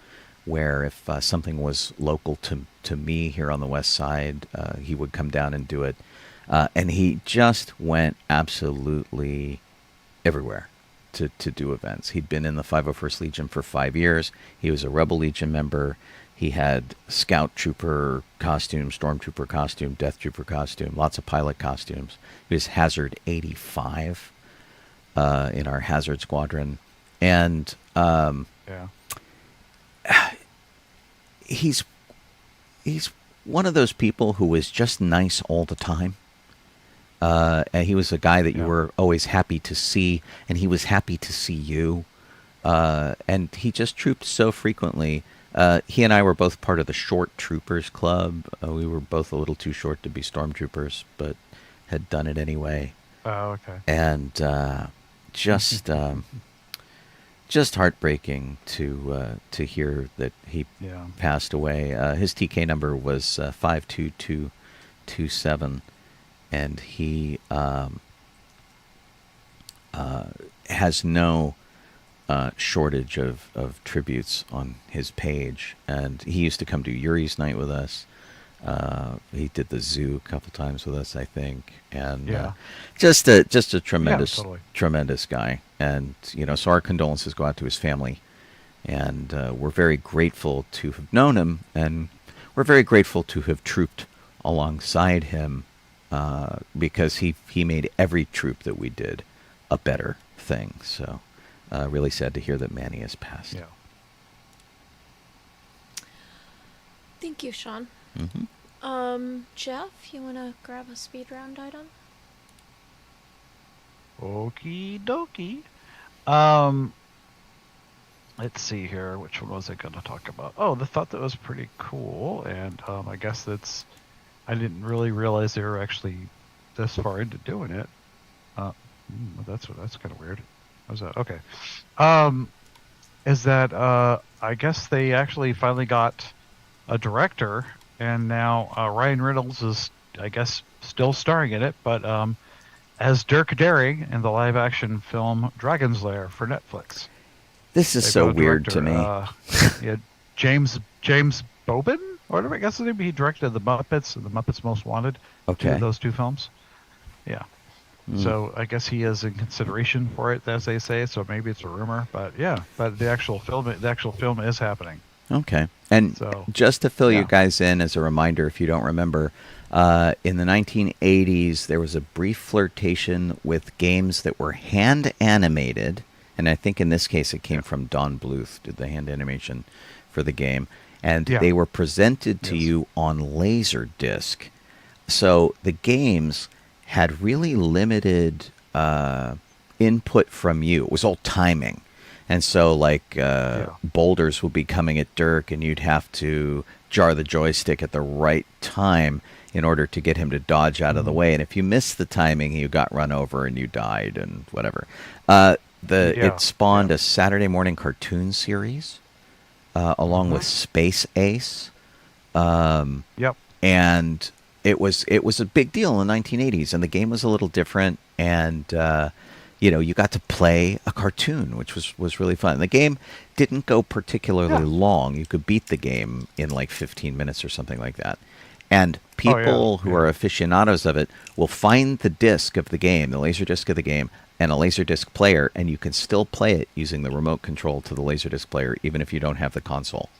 where if something was local to me here on the west side, he would come down and do it. And he just went absolutely everywhere to do events. He'd been in the 501st Legion for 5 years. He was a Rebel Legion member. He had Scout Trooper costume, Stormtrooper costume, Death Trooper costume, lots of pilot costumes. He was Hazard 85 in our Hazard Squadron. And he's one of those people who was just nice all the time. And he was a guy that you were always happy to see, and he was happy to see you. And he just trooped so frequently. He and I were both part of the Short Troopers Club. We were both a little too short to be stormtroopers, but had done it anyway. Oh, okay. And just heartbreaking to hear that he passed away. His TK number was 52227, and he has no shortage of tributes on his page, and he used to come to Yuri's Night with us. He did the zoo a couple times with us, I think, and just a tremendous tremendous guy. And so our condolences go out to his family, and we're very grateful to have known him, and we're very grateful to have trooped alongside him, because he made every troop that we did a better thing. So really sad to hear that Manny has passed. Yeah. Thank you, Sean. Jeff, you want to grab a speed round item? Okie dokie. Let's see here. Which one was I going to talk about? Oh, the thought that was pretty cool, and I guess I didn't really realize they were actually this far into doing it. That's kind of weird. How's that? Okay. Is that I guess they actually finally got a director, and now Ryan Reynolds is, I guess, still starring in it, but as Dirk Daring in the live-action film Dragon's Lair for Netflix. This is so weird to me. Yeah, James Bobin, or whatever I guess his name. He directed The Muppets and The Muppets Most Wanted. Okay. Those two films. Yeah. So I guess he is in consideration for it, as they say. So maybe it's a rumor, but yeah. But the actual film is happening. Okay. And so, just to fill you guys in as a reminder, if you don't remember, in the 1980s, there was a brief flirtation with games that were hand animated. And I think in this case, it came from Don Bluth, did the hand animation for the game. And they were presented to you on Laserdisc. So the games had really limited input from you. It was all timing. And so, like, boulders would be coming at Dirk, and you'd have to jar the joystick at the right time in order to get him to dodge out of the way. And if you missed the timing, you got run over and you died and whatever. It spawned a Saturday morning cartoon series along with Space Ace. And it was a big deal in the 1980s, and the game was a little different, and you got to play a cartoon, which was really fun. The game didn't go particularly long. You could beat the game in like 15 minutes or something like that. And people who are aficionados of it will find the disc of the game, the laser disc of the game, and a Laserdisc player, and you can still play it using the remote control to the Laserdisc player, even if you don't have the console,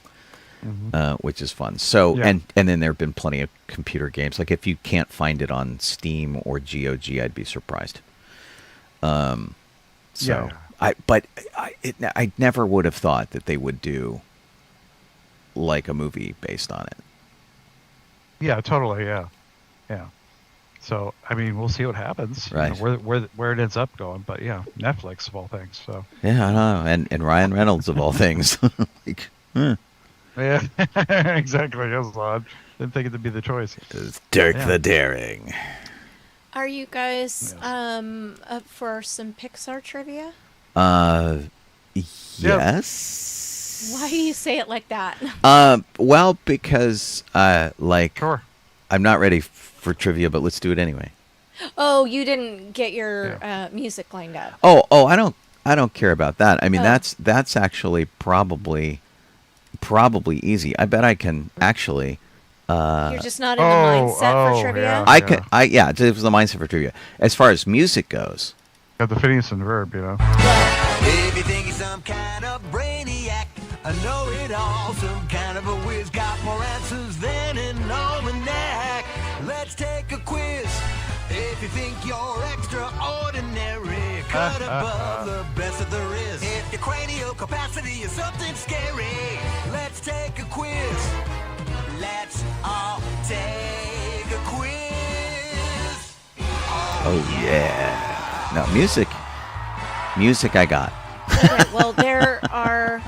which is fun. So, and then there have been plenty of computer games. Like if you can't find it on Steam or GOG, I'd be surprised. I never would have thought that they would do like a movie based on it. Yeah, totally. Yeah. So, I mean, we'll see what happens. Right. Where it ends up going. But yeah, Netflix of all things. So. Yeah, I know. And Ryan Reynolds of all things. Yeah, exactly. That's odd. Didn't think it'd be the choice. It's Dirk the Daring. Are you guys up for some Pixar trivia? Yes. Why do you say it like that? Well, because Sure. I'm not ready for trivia, but let's do it anyway. Oh, you didn't get your music lined up. Oh, I don't care about that. I mean, that's actually probably easy. I bet I can actually. You're just not in the mindset for trivia. It was the mindset for trivia. As far as music goes, Got the Phineas and Verb, If you think he's some kind of brainiac, I know it all, some kind of a whiz, got more answers than an almanac. Let's take a quiz. If you think you're extraordinary, cut above the best that there is. If your cranial capacity is something scary, let's take a quiz. Let's all take a quiz. oh yeah. No, music I got. Okay, well, there are,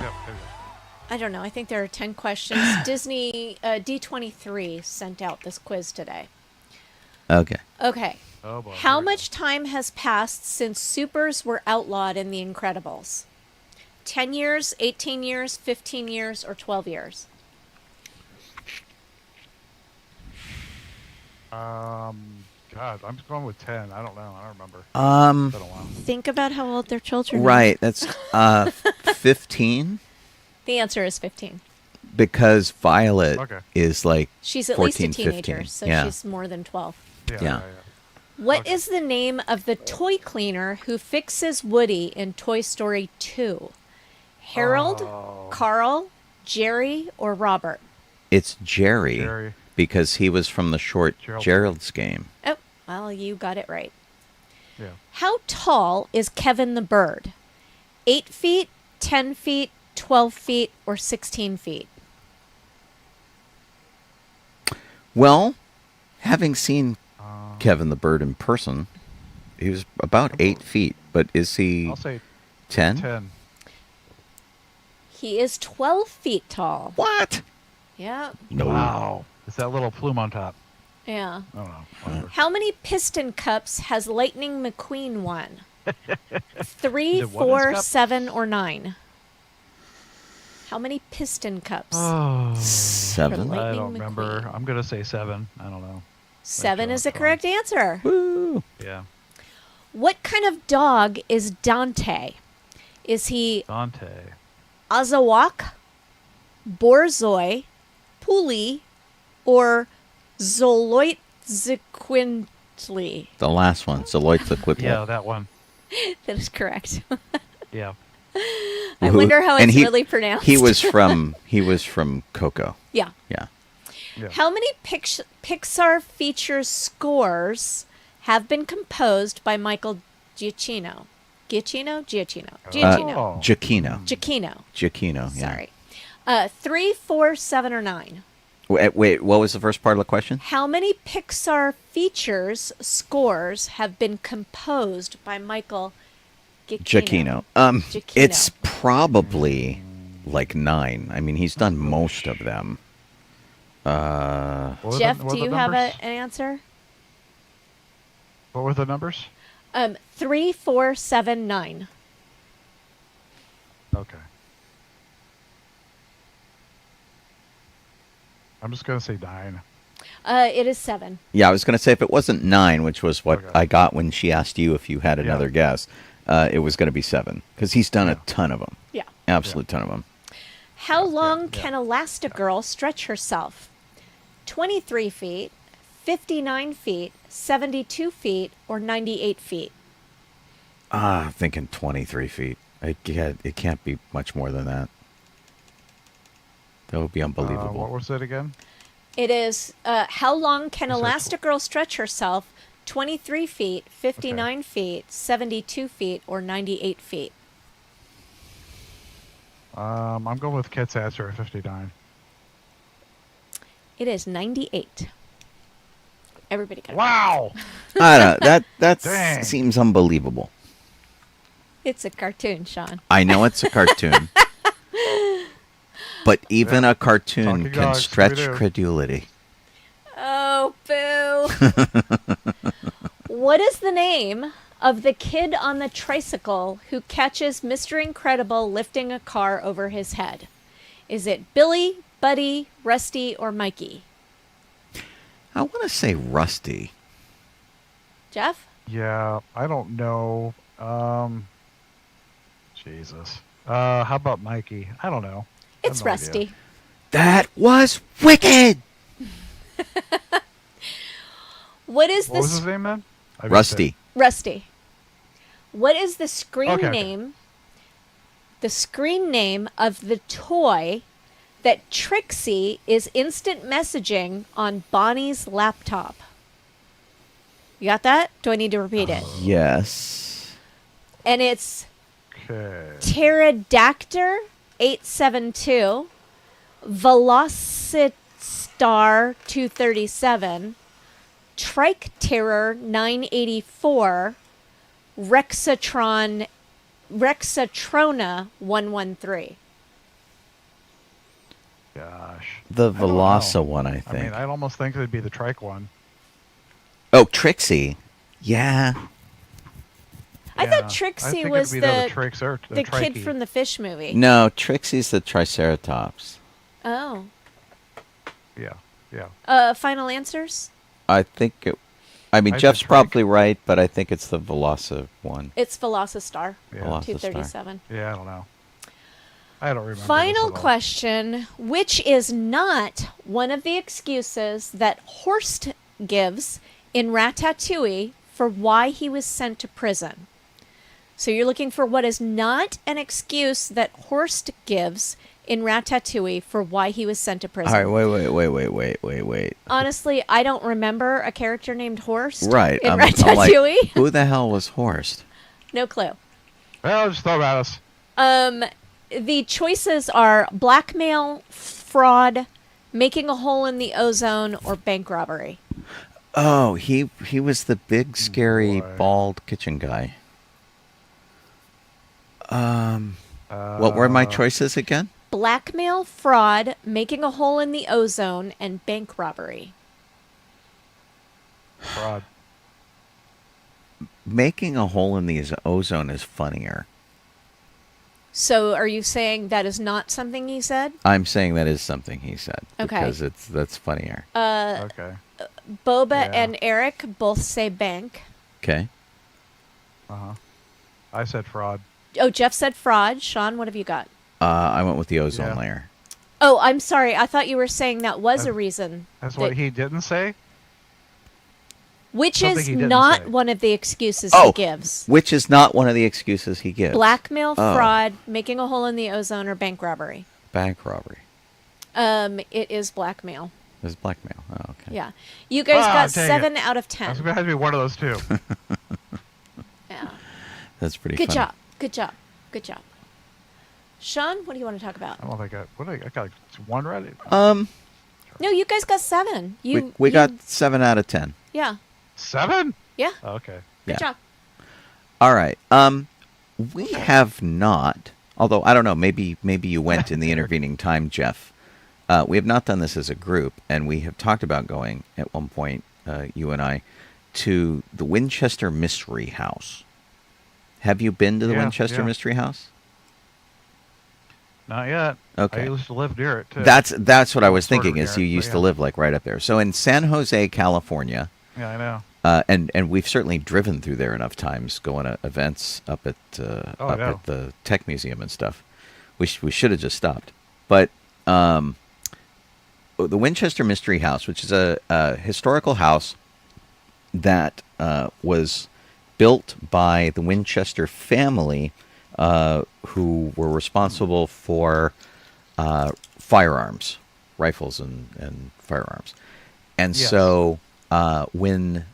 I don't know, I think there are 10 questions. Disney, D23 sent out this quiz today. Okay. Oh, boy. How much time has passed since supers were outlawed in The Incredibles? 10 years, 18 years, 15 years, or 12 years? God, I'm going with 10. I don't know. I don't remember. It's been a while. Think about how old their children are. Right. That's 15 The answer is 15. because Violet Okay. is like She's at 14, least a teenager, 15. so Yeah. she's more than 12. Yeah. What is the name of the toy cleaner who fixes Woody in Toy Story 2? Harold, Carl, Jerry, or Robert? It's Jerry, Jerry. because he was from the short Gerald. Gerald's Game. Oh, well, you got it right. Yeah. How tall is Kevin the bird? 8 feet, 10 feet, 12 feet, or 16 feet? Well, having seen Kevin the Bird in person, he was about 8 feet. But is he I'll say 10? 10. He is 12 feet tall. What? Yeah, No. Wow. It's that little plume on top. yeah. I don't know. Whatever. How many piston cups has Lightning McQueen won? 3, The women's 4, cup? 7, or 9? How many piston cups? Oh, 7? Like- I Lightning don't remember. McQueen. I'm going to say 7. I don't know. 7 is the John. correct answer. Woo. Yeah. What kind of dog is Dante? Is he Dante. Azawak, Borzoi, Puli, or Zoloitzquintli? The last one, Zoloitzquitl. Yeah, that one. That is correct. Yeah. I wonder how And it's he- really pronounced. He was from Coco. Yeah. Yeah. Yeah. How many Pixar feature scores have been composed by Michael Giacchino? Giacchino? Giacchino. Giacchino. Oh. Giacchino. Giacchino. Giacchino, yeah. Sorry. 3, 4, 7, or 9? Wait, what was the first part of the question? How many Pixar features scores have been composed by Michael Giacchino? Giacchino. Giacchino. It's probably like 9. I mean, he's done most of them. What were Jeff, what do were you the have numbers? an answer? What were the numbers? 3, 4, 7, 9. Okay. I'm just going to say 9. It is 7. Yeah, I was going to say if it wasn't 9, which was what Okay. I got when she asked you if you had Yeah. another guess, it was going to be 7 because he's done a Yeah. ton of them. Yeah. Absolute ton of them. How long yeah. can Elastigirl stretch herself? 23 feet, 59 feet, 72 feet, or 98 feet? I'm thinking 23 feet. It can't be much more than that. That would be unbelievable. What was it again? It is, how long can You said Elastigirl stretch herself? 23 feet, 59 feet, 72 feet, or 98 feet? I'm going with Kit's answer at 59. It is 98. Everybody got it. Wow! I don't know. That Dang. seems unbelievable. It's a cartoon, Sean. I know it's a cartoon. But even a cartoon Talking can dogs, stretch Scooby-Doo. credulity. Oh, boo. What is the name of the kid on the tricycle who catches Mr. Incredible lifting a car over his head? Is it Billy, Buddy, Rusty, or Mikey? I want to say Rusty. Jeff? Yeah, I don't know. Jesus. How about Mikey? I don't know. I have It's no Rusty. idea. That was wicked. What is What was this? his name then? I missed Rusty. it. Rusty. What is the screen Okay. name? The screen name of the toy that Trixie is instant messaging on Bonnie's laptop. You got that? Do I need to repeat it? Yes. And it's Okay. Pterodactyl 872, Velocitar 237, Trike Terror 984, Rexatrona 113. Gosh. The I don't know. Velosa one, I I think. mean, I'd almost think it'd be the trike one. Oh, Trixie. Yeah. I Yeah, thought I Trixie think was it'd be the the kid trikey. from the Fish movie. No, Trixie's the Triceratops. Oh. Yeah, yeah. Final answers? I think it. I mean, I Jeff's said Frank. probably right, but I think it's the Veloci one. It's Velocistar. Yeah. Velocistar. 237. Yeah, I don't know. I don't remember. Final this at all. question, which is not one of the excuses that Horst gives in Ratatouille for why he was sent to prison. So you're looking for what is not an excuse that Horst gives in Ratatouille for why he was sent to prison. All right, wait. Honestly, I don't remember a character named Horst Right. in I'm like, Ratatouille. who the hell was Horst? No clue. Well, just throw it at us. The choices are blackmail, fraud, making a hole in the ozone, or bank robbery. Oh, he was the big, scary, Boy. bald kitchen guy. What were my choices again? Blackmail, fraud, making a hole in the ozone, and bank robbery. Fraud. Making a hole in the ozone is funnier. So are you saying that is not something he said? I'm saying that is something he said. Okay. Because that's funnier. Okay. Boba Yeah. and Eric both say bank. Okay. I said fraud. Oh, Jeff said fraud. Sean, what have you got? I went with the ozone Yeah. layer. Oh, I'm sorry. I thought you were saying that was a reason. That's that- what he didn't say. Which something is he didn't not say. one of the excuses Oh. he gives. Which is not one of the excuses he gives. Blackmail, Oh. fraud, making a hole in the ozone, or bank robbery. Bank robbery. It is blackmail. It was blackmail. Oh, okay. Yeah. You guys Ah, got dang 7 it. out of That's 10. gonna have to be one of those two. Yeah. That's pretty Good funny. job. Good job. Good job. Sean, what do you want to talk about? I don't think I got like one right. No, you guys got 7. We got 7 out of 10. Yeah. 7? Yeah. Okay. Good Yeah. job. All right. We have not, although I don't know, maybe you went in the intervening time, Jeff. We have not done this as a group, and we have talked about going at one point, you and I, to the Winchester Mystery House. Have you been to the Yeah, Winchester yeah. Mystery House? Not yet. Okay. I used to live near it too. That's what I was Sort of thinking. Is you near it, but used to yeah. live like right up there. So in San Jose, California, Yeah, I know. and we've certainly driven through there enough times, going to events up at yeah. at the Tech Museum and stuff. We should have just stopped, but the Winchester Mystery House, which is a historical house that was built by the Winchester family, who were responsible for firearms, rifles and firearms. And Yes. so when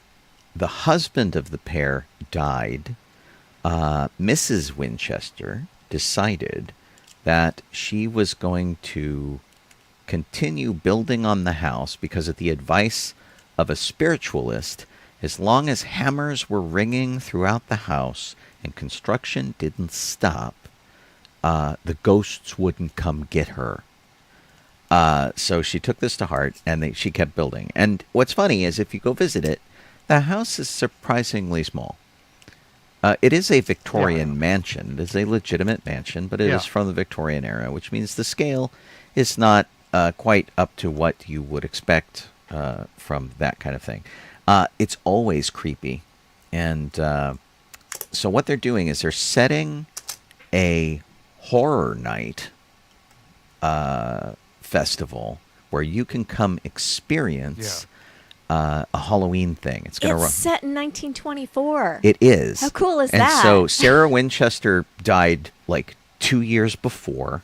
the husband of the pair died, Mrs. Winchester decided that she was going to continue building on the house because, at the advice of a spiritualist, as long as hammers were ringing throughout the house and construction didn't stop, the ghosts wouldn't come get her. So she took this to heart, and she kept building. And what's funny is, if you go visit it, the house is surprisingly small. It is a Victorian mansion. It is a legitimate mansion, but it is Yeah. from the Victorian era, which means the scale is not quite up to what you would expect from that kind of thing. It's always creepy. And so what they're doing is they're setting a horror night festival where you can come experience a Halloween thing. It's going to It's set in 1924. It is. How cool is and that? So Sarah Winchester died like 2 years before,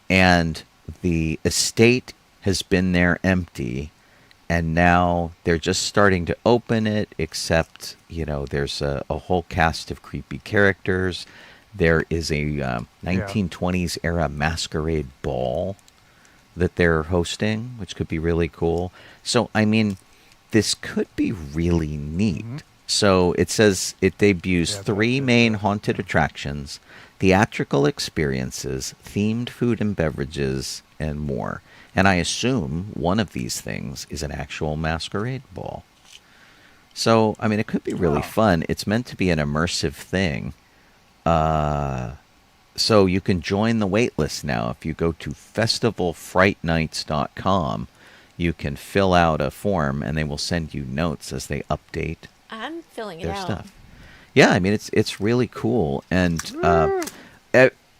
and the estate has been there empty, and now they're just starting to open it, except, there's a whole cast of creepy characters. There is a 1920s era masquerade ball that they're hosting, which could be really cool. So, I mean, this could be really neat. So it says it debuts Yeah, 3 that's it, main yeah. haunted attractions, theatrical experiences, themed food and beverages, and more. And I assume one of these things is an actual masquerade ball. So, I mean, it could be really fun. It's meant to be an immersive thing. So you can join the wait list now. If you go to festivalfrightnights.com, you can fill out a form, and they will send you notes as they update I'm filling it their out. stuff. Yeah, I mean it's really cool, and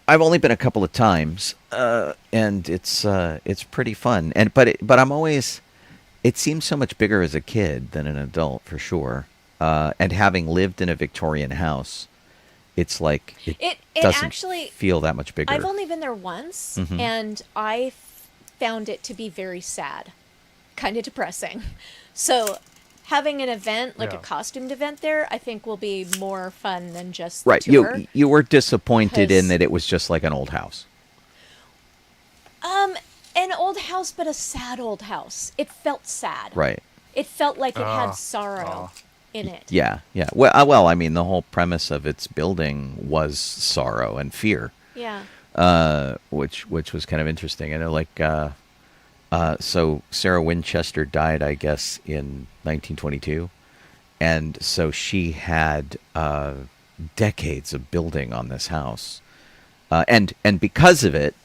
I've only been a couple of times, and it's pretty fun. And but I'm always, it seems so much bigger as a kid than an adult for sure. And having lived in a Victorian house, it's like it doesn't actually feel that much bigger. I've only been there once, and I found it to be very sad, kind of depressing. So having an event like a costumed event there, I think will be more fun than just the right. tour. You were disappointed in 'Cause- that it was just like an old house. An old house, but a sad old house. It felt sad. Right. It felt like it had sorrow in it. Yeah. Yeah. Well, I mean, the whole premise of its building was sorrow and fear. Yeah. Which was kind of interesting. I know, like, so Sarah Winchester died, I guess, in 1922, and so she had decades of building on this house, and because of it,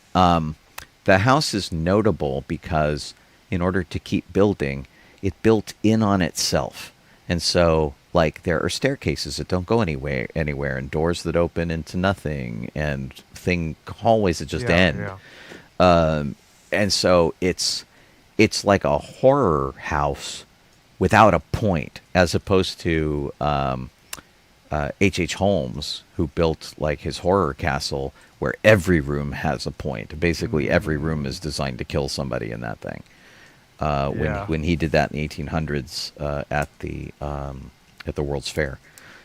the house is notable because in order to keep building, it built in on itself, and so like there are staircases that don't go anywhere, and doors that open into nothing, and hallways that just end. Yeah. And so it's like a horror house without a point, as opposed to H.H. Holmes, who built like his horror castle, where every room has a point. Basically, every room is designed to kill somebody in that thing. When he did that in the 1800s at the World's Fair.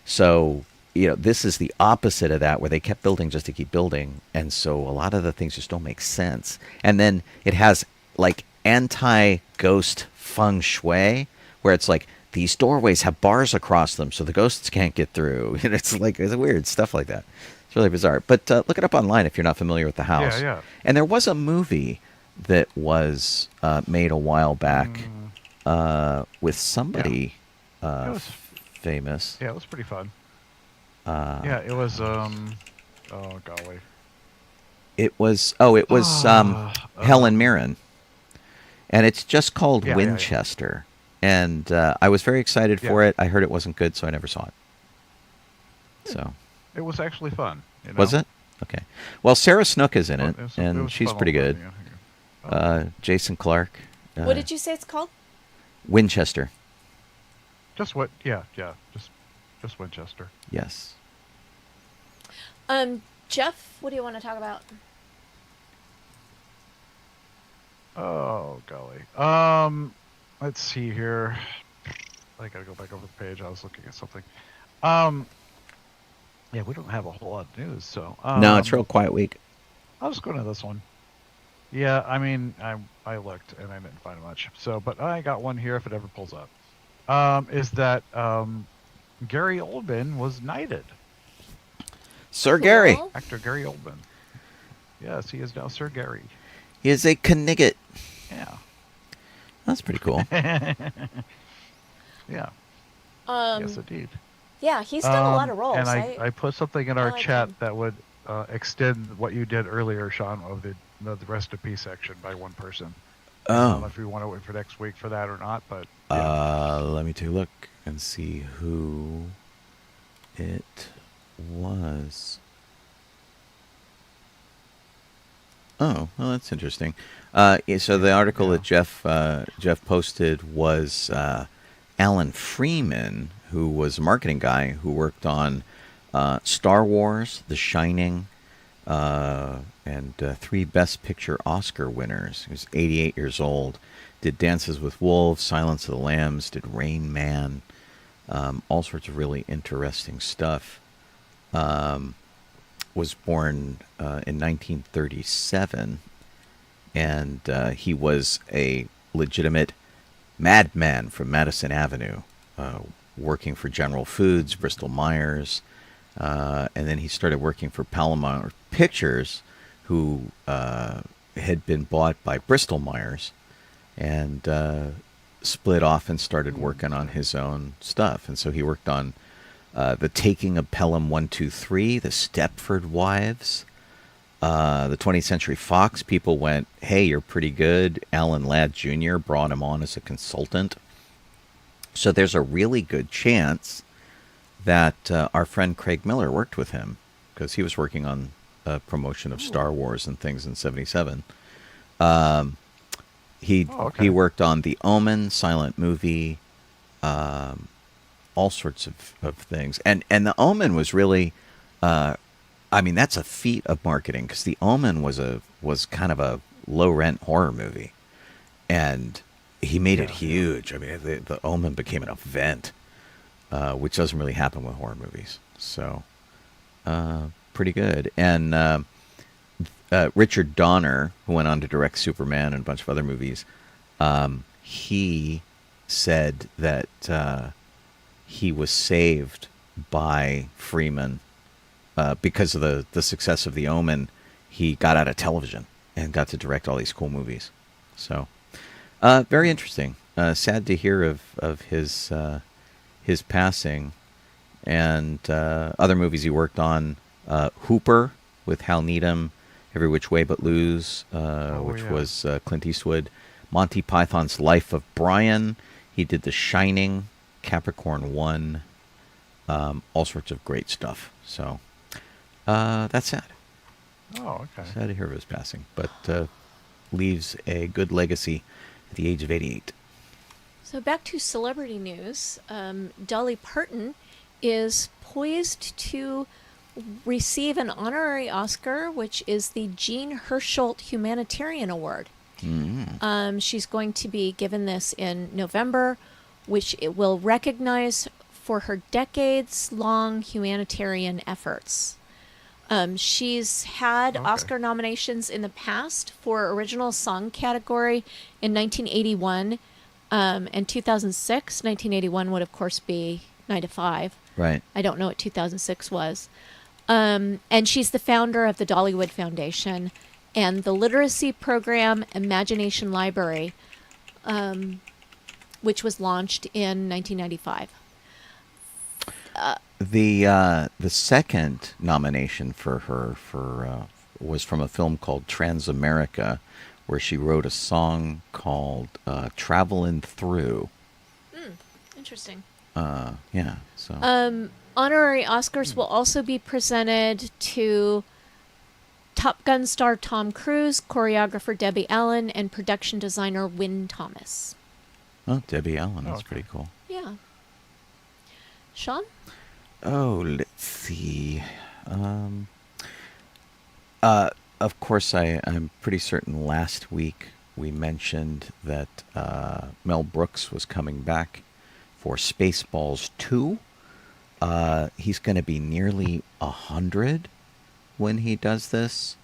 So, you know, this is the opposite of that, where they kept building just to keep building, and so a lot of the things just don't make sense. And then it has like anti-ghost feng shui, where it's like these doorways have bars across them so the ghosts can't get through. And it's weird stuff like that. It's really bizarre. But look it up online if you're not familiar with the house. Yeah. And there was a movie that was made a while back with somebody It was famous. Yeah, it was pretty fun. Yeah, it was. Oh golly. It was Helen Mirren, and it's just called Yeah, Winchester. And I was very excited for it. I heard it wasn't good, so I never saw it. So It was actually fun. You know? was it? Okay. Well, Sarah Snook is in it, It was and she's fun pretty all good. over, yeah. Jason Clarke. What did you say it's called? Winchester. Just what? Yeah. Just Winchester. Yes. Jeff, what do you want to talk about? Oh golly. Let's see here. I gotta go back over the page. I was looking at something. Yeah, we don't have a whole lot of news, so. No, it's a real quiet week. I'll just go to this one. Yeah, I mean, I looked and I didn't find much. So, but I got one here if it ever pulls up. Is that Gary Oldman was knighted. Sir Gary. Cool. Actor Gary Oldman. Yes, he is now Sir Gary. He is a Knigget. Yeah. That's pretty cool. Yeah. Yes, indeed. Yeah, he's done a lot of roles. And I put something in our like chat him. that would extend what you did earlier, Sean, of the rest in peace section by one person. I don't know Oh. if you want to wait for next week for that or not, but yeah. Let me take a look and see who it was. Oh, well, that's interesting. So the article that Jeff posted was Alan Freeman, who was a marketing guy who worked on Star Wars, The Shining, and 3 Best Picture Oscar winners. He was 88 years old. Did Dances with Wolves, Silence of the Lambs, did Rain Man, all sorts of really interesting stuff. Was born in 1937, and he was a legitimate madman from Madison Avenue, working for General Foods, Bristol Myers, and then he started working for Palomar Pictures, who had been bought by Bristol Myers, and split off and started working on his own stuff. And so he worked on The Taking of Pelham 123, The Stepford Wives, The 20th Century Fox people went, hey, you're pretty good. Alan Ladd Jr. brought him on as a consultant. So there's a really good chance that our friend Craig Miller worked with him, because he was working on a promotion of Star Wars and things in '77. He worked on The Omen, silent movie, all sorts of things. And The Omen was really, that's a feat of marketing, because The Omen was kind of a low rent horror movie, and he made it huge. I mean, the Omen became an event, which doesn't really happen with horror movies. So, pretty good. And Richard Donner, who went on to direct Superman and a bunch of other movies, he said that he was saved by Freeman because of the success of The Omen. He got out of television and got to direct all these cool movies. So, very interesting. Sad to hear of his passing. And other movies he worked on, Hooper with Hal Needham, Every Which Way But Loose, which was Clint Eastwood, Monty Python's Life of Brian. He did The Shining, Capricorn 1, all sorts of great stuff. So that's sad. Oh, okay. Sad to hear of his passing, but leaves a good legacy at the age of 88. So back to celebrity news. Dolly Parton is poised to receive an honorary Oscar, which is the Jean Hersholt Humanitarian Award. She's going to be given this in November, which it will recognize for her decades-long humanitarian efforts. She's had Oscar nominations in the past for original song category in 1981 and 2006. 1981 would, of course, be 9 to 5. Right. I don't know what 2006 was. And she's the founder of the Dollywood Foundation and the literacy program Imagination Library, which was launched in 1995. The second nomination for her was from a film called Transamerica, where she wrote a song called "Travelin' Through." Interesting. Yeah. So. Honorary Oscars will also be presented to Top Gun star Tom Cruise, choreographer Debbie Allen, and production designer Wynn Thomas. Oh, Debbie Allen. That's pretty cool. Yeah. Sean? Oh, let's see. Of course, I'm pretty certain last week we mentioned that Mel Brooks was coming back for Spaceballs 2. He's going to be nearly 100 when he does this.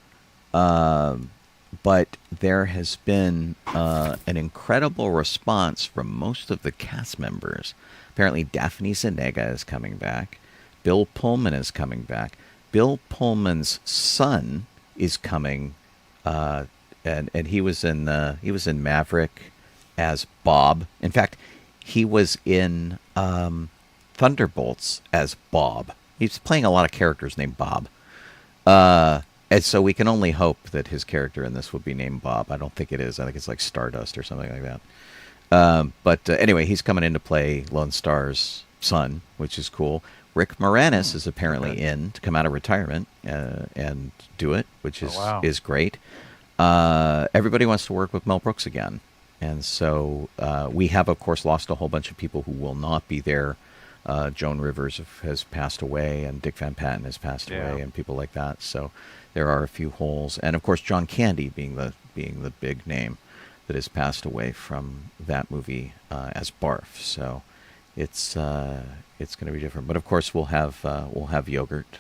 But there has been an incredible response from most of the cast members. Apparently, Daphne Zuniga is coming back. Bill Pullman is coming back. Bill Pullman's son is coming, and he was in Maverick as Bob. In fact, he was in Thunderbolts as Bob. He's playing a lot of characters named Bob. And so we can only hope that his character in this will be named Bob. I don't think it is. I think it's like Stardust or something like that. But anyway, he's coming in to play Lone Starr's son, which is cool. Rick Moranis is apparently in to come out of retirement and do it, which is great. Everybody wants to work with Mel Brooks again. And so we have, of course, lost a whole bunch of people who will not be there. Joan Rivers has passed away, and Dick Van Patten has passed away, and people like that. So there are a few holes, and of course John Candy being the big name that has passed away from that movie as Barf. So it's going to be different. But of course we'll have Yogurt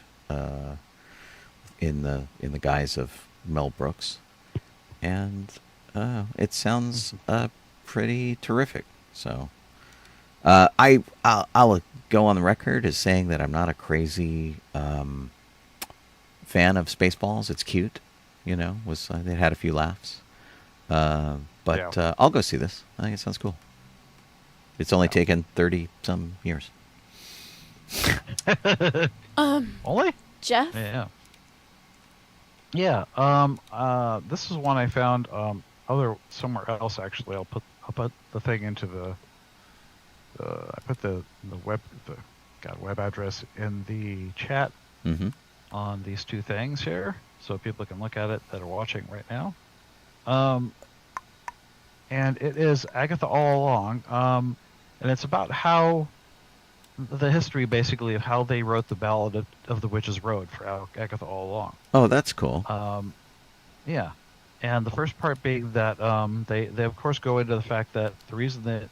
in the guise of Mel Brooks, and it sounds pretty terrific. So. I'll go on the record as saying that I'm not a crazy fan of Spaceballs. It's cute, it had a few laughs, but I'll go see this. I think it sounds cool. It's only taken 30 some years. Only? Jeff? Yeah. Yeah. This is one I found other somewhere else actually. I'll put the thing into I put the web address in the chat Mm-hmm. on these two things here, so people can look at it that are watching right now. And it is Agatha All Along, and it's about how the history basically of how they wrote the Ballad of the Witch's Road for Agatha All Along. Oh, that's cool. Yeah, and the first part being that they of course go into the fact that the reason that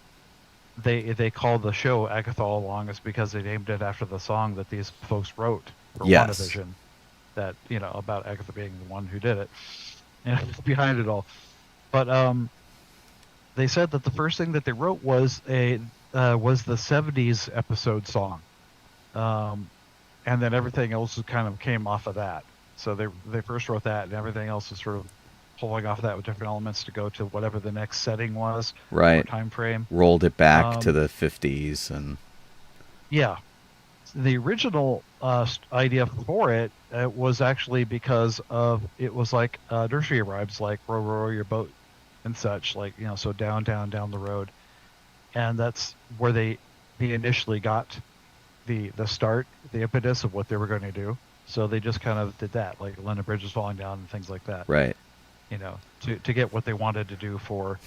they call the show Agatha All Along is because they named it after the song that these folks wrote for Yes. WandaVision, that about Agatha being the one who did it, and behind it all. But they said that the first thing that they wrote was the '70s episode song, and then everything else kind of came off of that. So they first wrote that, and everything else is sort of pulling off of that with different elements to go to whatever the next setting was, Right. or time frame. Rolled it back to the 50s and Yeah, the original idea for it was actually because of it was like nursery rhymes like row row your boat and such, like so down the road, and that's where they initially got the start, the impetus of what they were going to do. So they just kind of did that, like London Bridge was falling down and things like that. right. To get what they wanted to do for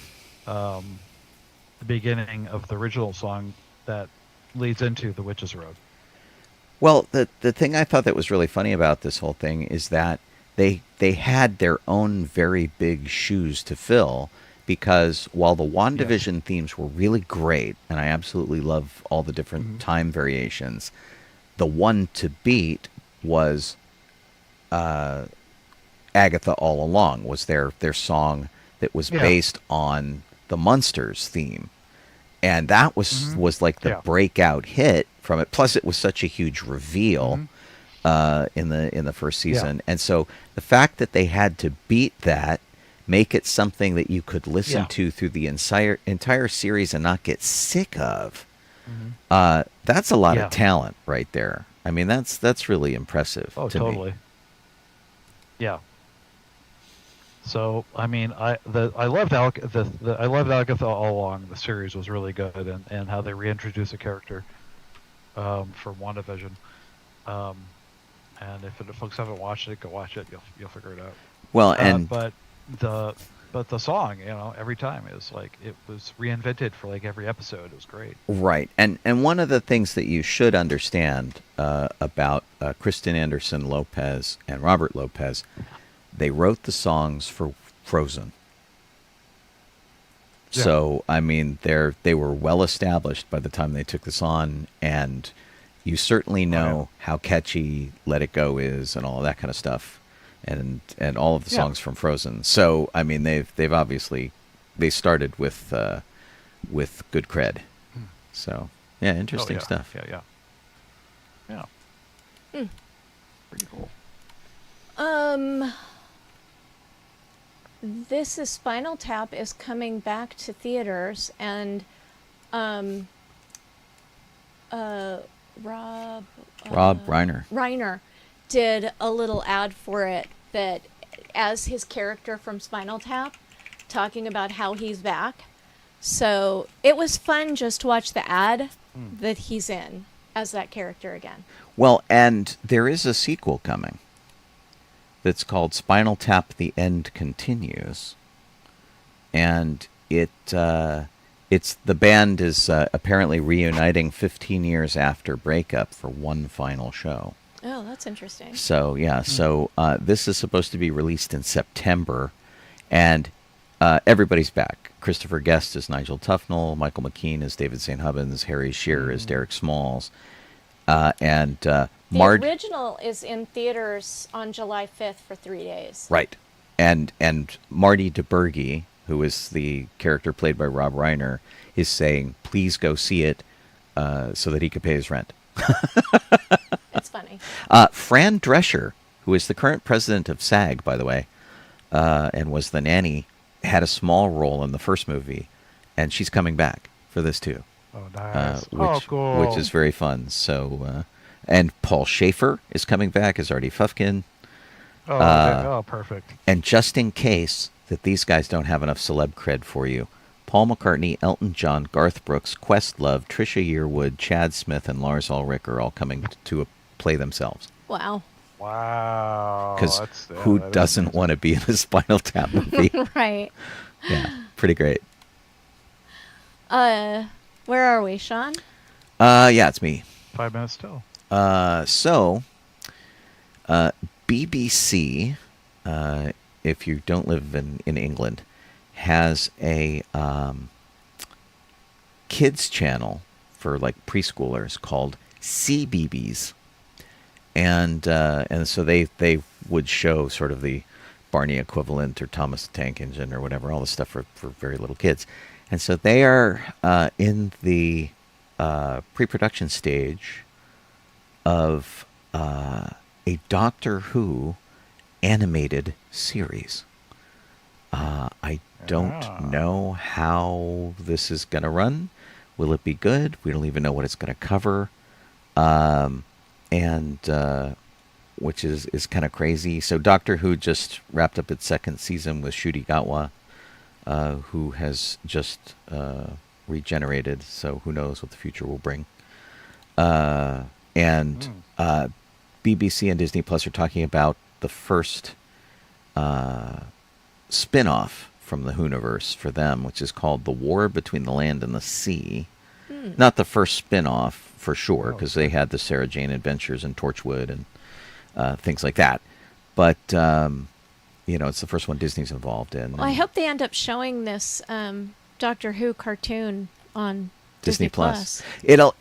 the beginning of the original song that leads into The Witch's Road. Well, the thing I thought that was really funny about this whole thing is that they had their own very big shoes to fill, because while the WandaVision themes were really great, and I absolutely love all the different time variations, the one to beat was Agatha All Along, was their song that was based on the Munsters theme. And that was like the breakout hit from it. Plus, it was such a huge reveal in the first season. And so the fact that they had to beat that, make it something that you could listen to through the entire series and not get sick of, that's a lot of talent right there. I mean, that's really impressive. Oh, to totally. me. Yeah. So I mean, I loved I loved Agatha All Along. The series was really good, and how they reintroduce a character from WandaVision. And if folks haven't watched it, go watch it. You'll figure it out. Well, and but the song, every time is like it was reinvented for like every episode. It was great. right, and one of the things that you should understand about Kristen Anderson Lopez and Robert Lopez, they wrote the songs for Frozen. Yeah. So I mean, they were well established by the time they took this on, and you certainly know how catchy "Let It Go" is, and all of that kind of stuff, and all of the songs from Frozen. So I mean, they've obviously they started with good cred. So yeah, interesting stuff. Yeah. Pretty cool. This is Spinal Tap is coming back to theaters, and Rob Reiner did a little ad for it, that as his character from Spinal Tap, talking about how he's back. So it was fun just to watch the ad that he's in as that character again. Well, and there is a sequel coming that's called Spinal Tap: The End Continues, and it's the band is apparently reuniting 15 years after breakup for one final show. Oh, that's interesting. So yeah, so this is supposed to be released in September, and everybody's back. Christopher Guest is Nigel Tufnell, Michael McKean is David St. Hubbins, Harry Shearer is Derek Smalls, and The original is in theaters on July 5th for 3 days. right, and Marty DeBurgi, who is the character played by Rob Reiner, is saying, please go see it so that he could pay his rent. It's funny. Fran Drescher, who is the current president of SAG, by the way, and was the nanny, had a small role in the first movie, and she's coming back for this too. Oh, nice. Cool. Which is very fun. So, and Paul Schaefer is coming back as Artie Fufkin. Oh, okay. Oh, perfect. And just in case that these guys don't have enough celeb cred for you, Paul McCartney, Elton John, Garth Brooks, Questlove, Trisha Yearwood, Chad Smith, and Lars Ulrich are all coming to play themselves. Wow. Wow. Because who doesn't want to be in a Spinal Tap movie? Right. Yeah, pretty great. Where are we, Sean? Yeah, it's me. 5 minutes still. BBC, if you don't live in England, has a kids channel for like preschoolers called CBeebies, and so they would show sort of the Barney equivalent or Thomas the Tank Engine or whatever, all the stuff for very little kids, and so they are in the pre-production stage of a Doctor Who animated series. I don't know how this is going to run. Will it be good? We don't even know what it's going to cover. Which is kind of crazy. So Doctor Who just wrapped up its second season with Ncuti Gatwa, who has just regenerated. So who knows what the future will bring. BBC and Disney Plus are talking about the first spin-off from the Whoniverse for them, which is called The War Between the Land and the Sea. Not the first spin-off, for sure, because they had the Sarah Jane Adventures and Torchwood and things like that. But, it's the first one Disney's involved in. Well, I hope they end up showing this Doctor Who cartoon on Disney Plus. It'll,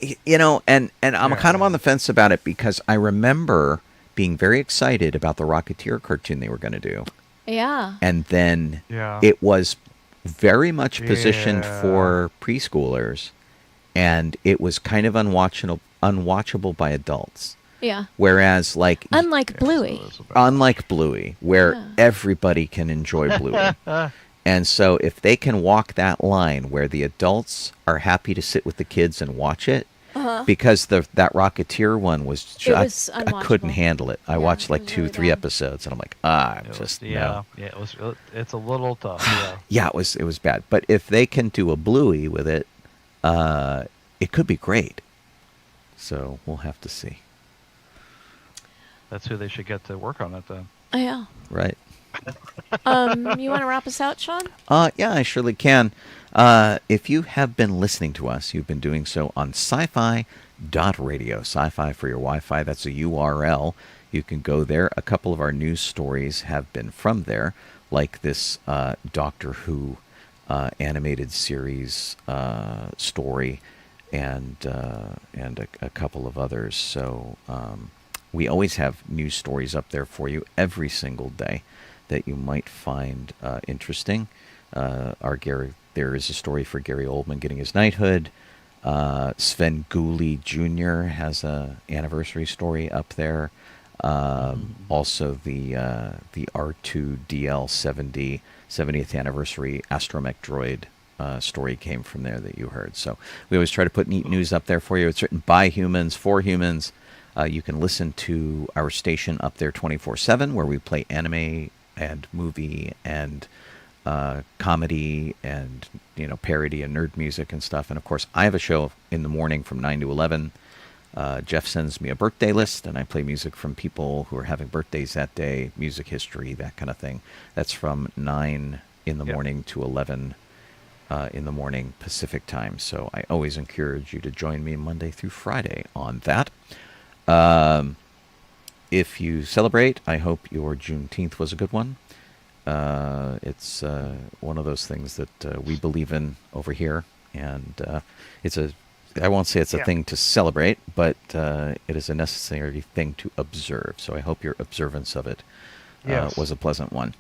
and I'm kind of on the fence about it because I remember being very excited about the Rocketeer cartoon they were going to do. Yeah. And then it was very much positioned for preschoolers, and it was kind of unwatchable by adults. Yeah. Whereas, unlike Bluey, where everybody can enjoy Bluey. And so if they can walk that line where the adults are happy to sit with the kids and watch it, because that Rocketeer one was just, I couldn't handle it. I watched like 2-3 episodes, and I'm like, no. Yeah, it's a little tough. Yeah, it was bad. But if they can do a Bluey with it, it could be great. So we'll have to see. That's who they should get to work on it then. Yeah. Right. You want to wrap us out, Sean? Yeah, I surely can. If you have been listening to us, you've been doing so on sci-fi.radio. Sci-fi for your Wi-Fi, that's a URL. You can go there. A couple of our news stories have been from there, like this Doctor Who animated series story and a couple of others. So we always have news stories up there for you every single day that you might find interesting. There is a story for Gary Oldman getting his knighthood. Sven Gulli Jr. has a anniversary story up there. Also, the R2DL 70th anniversary astromech droid story came from there that you heard. So we always try to put neat news up there for you. It's written by humans, for humans. You can listen to our station up there 24/7, where we play anime and movie and comedy and parody and nerd music and stuff. And of course, I have a show in the morning from 9 to 11. Jeff sends me a birthday list, and I play music from people who are having birthdays that day, music history, that kind of thing. That's from 9 in the morning to 11 in the morning Pacific time. So I always encourage you to join me Monday through Friday on that. If you celebrate, I hope your Juneteenth was a good one. It's one of those things that we believe in over here, and I won't say it's a thing to celebrate, but it is a necessary thing to observe. So I hope your observance of it was a pleasant one.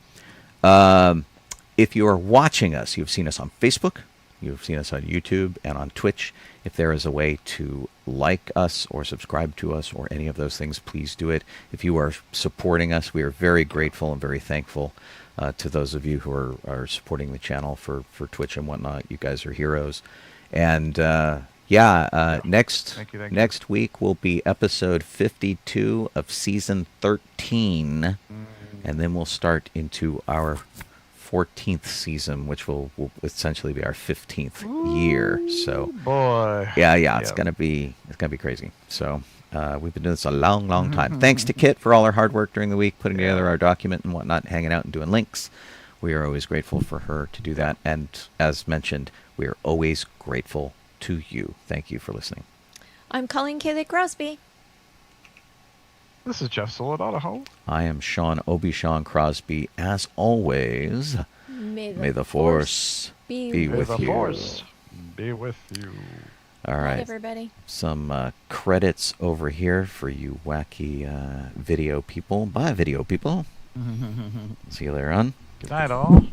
If you are watching us, you've seen us on Facebook, you've seen us on YouTube and on Twitch. If there is a way to like us or subscribe to us or any of those things, please do it. If you are supporting us, we are very grateful and very thankful to those of you who are supporting the channel for Twitch and whatnot. You guys are heroes. And next week will be episode 52 of season 13. And then we'll start into our 14th season, which will essentially be our 15th year. So, Boy. yeah, it's gonna be crazy. So, we've been doing this a long time. Thanks to Kit for all her hard work during the week, putting together our document and whatnot, hanging out and doing links. We are always grateful for her to do that. And as mentioned, we are always grateful to you. Thank you for listening. I'm Colleen Kaylee Crosby. This is Jeff Solo Donoho. I am Sean Obi-Shawn Crosby. As always, may the force be with May the you. Force be with you. All Bye, right. everybody. Some credits over here for you wacky video people. Bye, video people. See you later on. Good night, all.